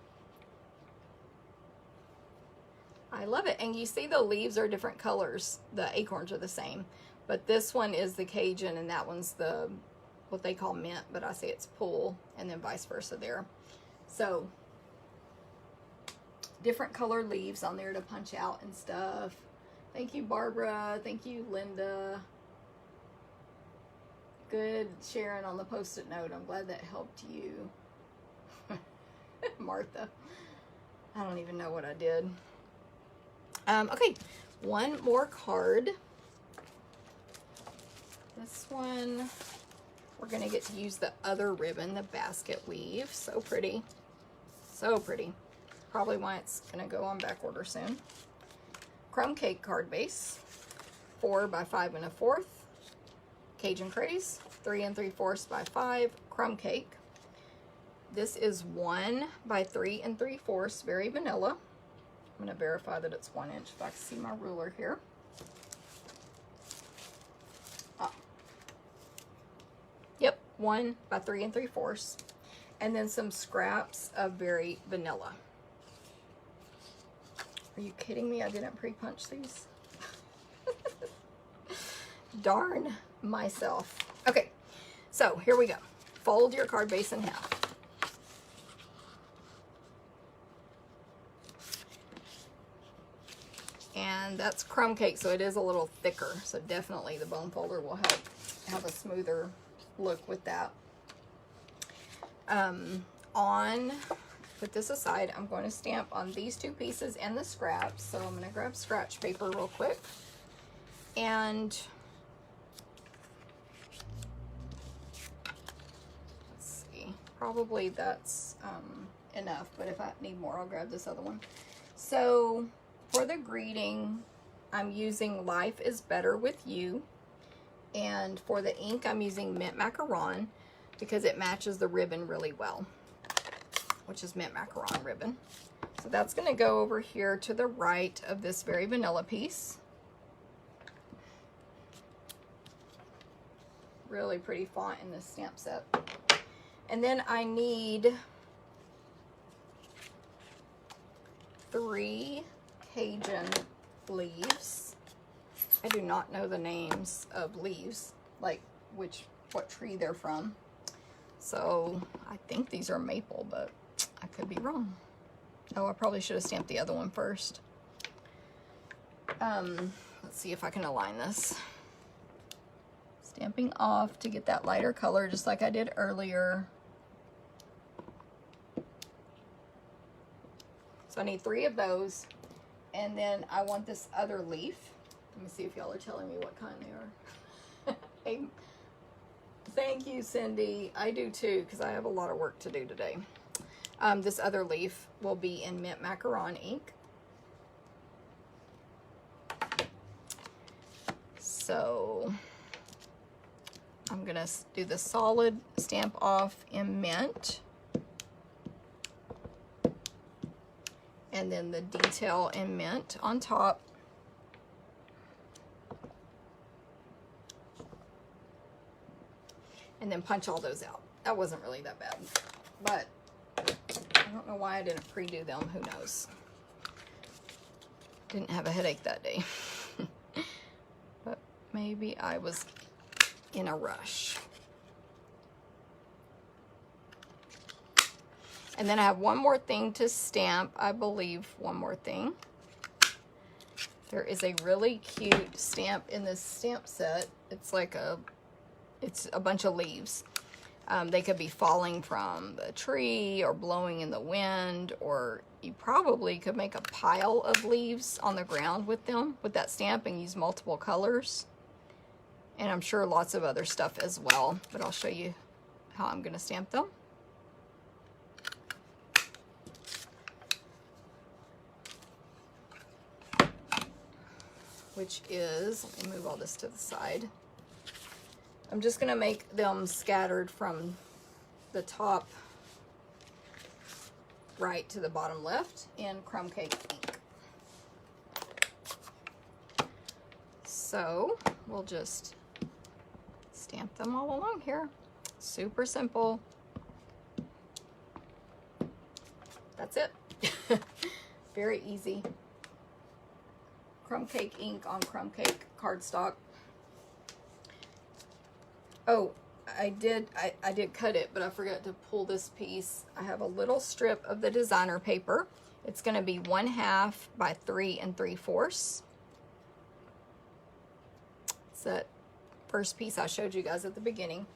I love it. And you see the leaves are different colors. The acorns are the same. But this one is the Cajun, and that one's the, what they call mint, but I say it's pool, and then vice versa there. So different colored leaves on there to punch out and stuff. Thank you, Barbara. Thank you, Linda. Good sharing on the post-it note. I'm glad that helped you. Martha. I don't even know what I did. Okay, one more card. This one, we're going to get to use the other ribbon, the basket weave. So pretty. So pretty. Probably why it's going to go on back order soon. Crumb Cake card base, 4 by 5 1/4. Cajun Craze, 3 3/4 by 5. Crumb Cake. This is 1 by 3 3/4, very vanilla. I'm going to verify that it's 1 inch if I can see my ruler here. Yep, 1 by 3 3/4. And then some scraps of very vanilla. Are you kidding me? I didn't pre-punch these. Darn myself. Okay, so here we go. Fold your card base in half. And that's Crumb Cake, so it is a little thicker. So definitely the bone folder will help have a smoother look with that. Put this aside, I'm going to stamp on these 2 pieces and the scraps. So I'm going to grab scratch paper real quick. And probably that's enough, but if I need more, I'll grab this other one. So for the greeting, I'm using Life is Better with You. And for the ink, I'm using Mint Macaron because it matches the ribbon really well, which is Mint Macaron ribbon. So that's going to go over here to the right of this very vanilla piece. Really pretty font in this stamp set. And then I need 3 Cajun leaves. I do not know the names of leaves, like what tree they're from. So I think these are maple, but I could be wrong. Oh, I probably should have stamped the other one first. Let's see if I can align this. Stamping off to get that lighter color, just like I did earlier. So I need 3 of those. And then I want this other leaf. Let me see if y'all are telling me what kind they are. Hey, thank you, Cindy. I do too, because I have a lot of work to do today. This other leaf will be in Mint Macaron ink. So I'm gonna do the solid stamp off in mint. And then the detail in mint on top. And then punch all those out. That wasn't really that bad, but I don't know why I didn't pre-do them. Who knows? Didn't have a headache that day. But maybe I was in a rush. And then I have one more thing to stamp. I believe one more thing. There is a really cute stamp in this stamp set. It's like it's a bunch of leaves. They could be falling from the tree or blowing in the wind, or you probably could make a pile of leaves on the ground with them, with that stamp, and use multiple colors. And I'm sure lots of other stuff as well, but I'll show you how I'm gonna stamp them. Which is, let me move all this to the side. I'm just gonna make them scattered from the top right to the bottom left in Crumb Cake ink. So we'll just stamp them all along here. Super simple. That's it. Very easy. Crumb Cake ink on Crumb Cake cardstock. Oh, I did cut it, but I forgot to pull this piece. I have a little strip of the designer paper. It's going to be 1/2 by 3 3/4. It's that first piece I showed you guys at the beginning.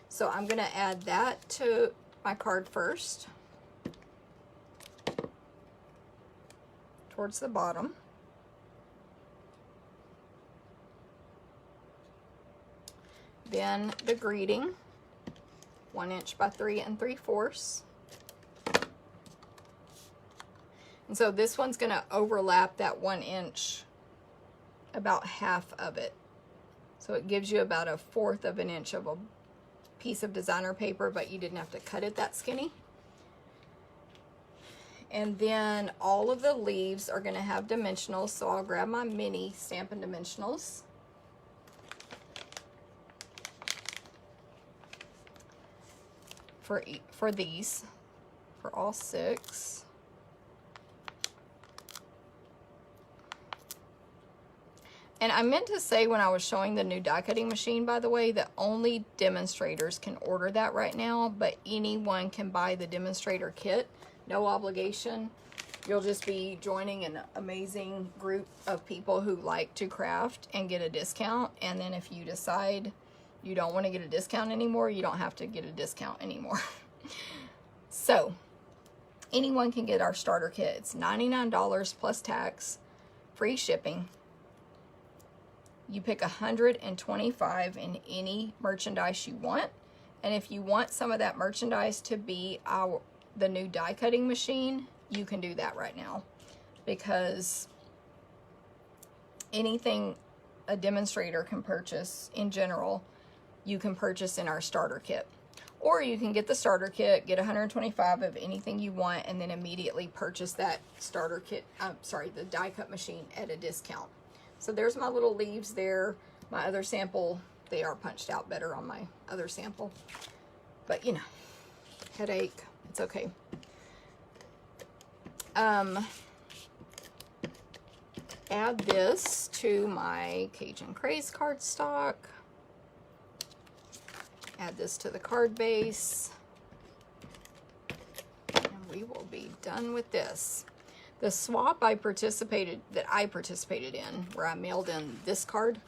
So I'm going to add that to my card first, towards the bottom. Then the greeting, 1 inch by 3 3/4. And so this one's going to overlap that 1 inch, about half of it. So it gives you about 1/4 of an inch of a piece of designer paper, but you didn't have to cut it that skinny. And then all of the leaves are going to have dimensionals, so I'll grab my mini Stampin' Dimensionals. For these, for all 6. And I meant to say when I was showing the new die cutting machine, by the way, that only demonstrators can order that right now, but anyone can buy the demonstrator kit. No obligation. You'll just be joining an amazing group of people who like to craft and get a discount. And then if you decide you don't want to get a discount anymore, you don't have to get a discount anymore. So anyone can get our starter kit. It's $99 plus tax, free shipping. You pick 125 in any merchandise you want, And if you want some of that merchandise to be the new die cutting machine, you can do that right now, because anything a demonstrator can purchase in general, you can purchase in our starter kit. Or you can get the starter kit, get 125 of anything you want, and then immediately purchase that starter kit, the die cut machine at a discount. So there's my little leaves there. My other sample, they are punched out better on my other sample. But you know, headache, it's okay. Add this to my Cajun Craze cardstock. Add this to the card base. And we will be done with this. The swap that I participated in, where I mailed in this card,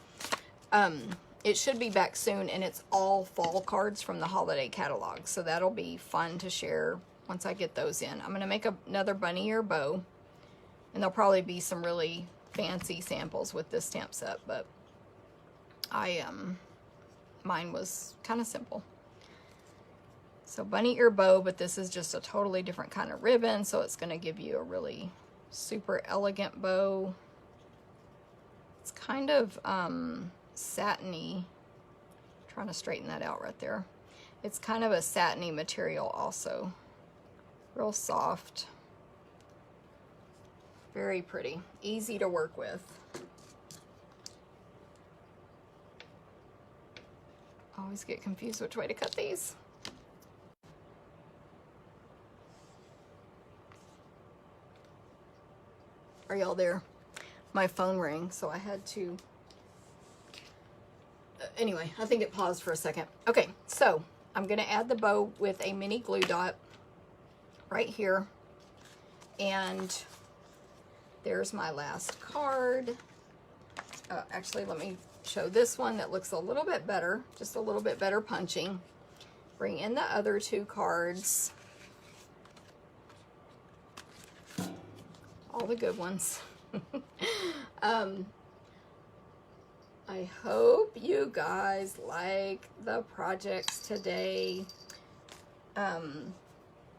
it should be back soon, and it's all fall cards from the holiday catalog. So that'll be fun to share once I get those in. I'm going to make another bunny ear bow, and there'll probably be some really fancy samples with this stamp set, but mine was kind of simple. So bunny ear bow, but this is just a totally different kind of ribbon, so it's going to give you a really super elegant bow. It's kind of satiny. Trying to straighten that out right there. It's kind of a satiny material also. Real soft. Very pretty. Easy to work with. Always get confused which way to cut these. Are y'all there? My phone rang, so I had to... Anyway, I think it paused for a second. Okay, so I'm going to add the bow with a mini glue dot right here. And there's my last card. Actually, let me show this one that looks a little bit better, just a little bit better punching. Bring in the other two cards. All the good ones. I hope you guys like the projects today.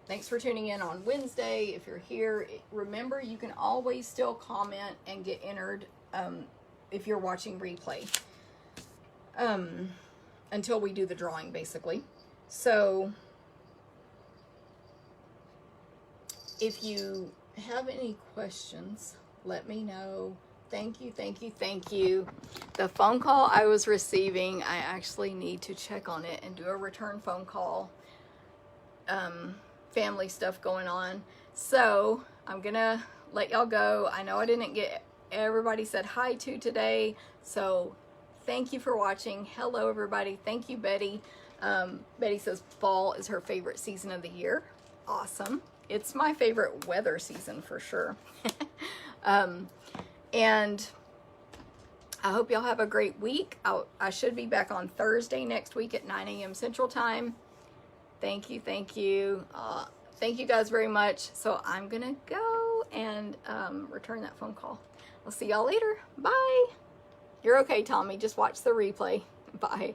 Thanks for tuning in on Wednesday. If you're here, remember you can always still comment and get entered if you're watching replay until we do the drawing, basically. So if you have any questions, let me know. Thank you, thank you, thank you. The phone call I was receiving, I actually need to check on it and do a return phone call. Family stuff going on. So I'm gonna let y'all go. I know I didn't get everybody said hi to today. So thank you for watching. Hello, everybody. Thank you, Betty. Betty says fall is her favorite season of the year. Awesome. It's my favorite weather season for sure. And I hope y'all have a great week. I should be back on Thursday next week at 9 a.m. Central Time. Thank you, thank you. Thank you guys very much. So I'm gonna go and return that phone call. I'll see y'all later. Bye. You're okay, Tommy. Just watch the replay. Bye.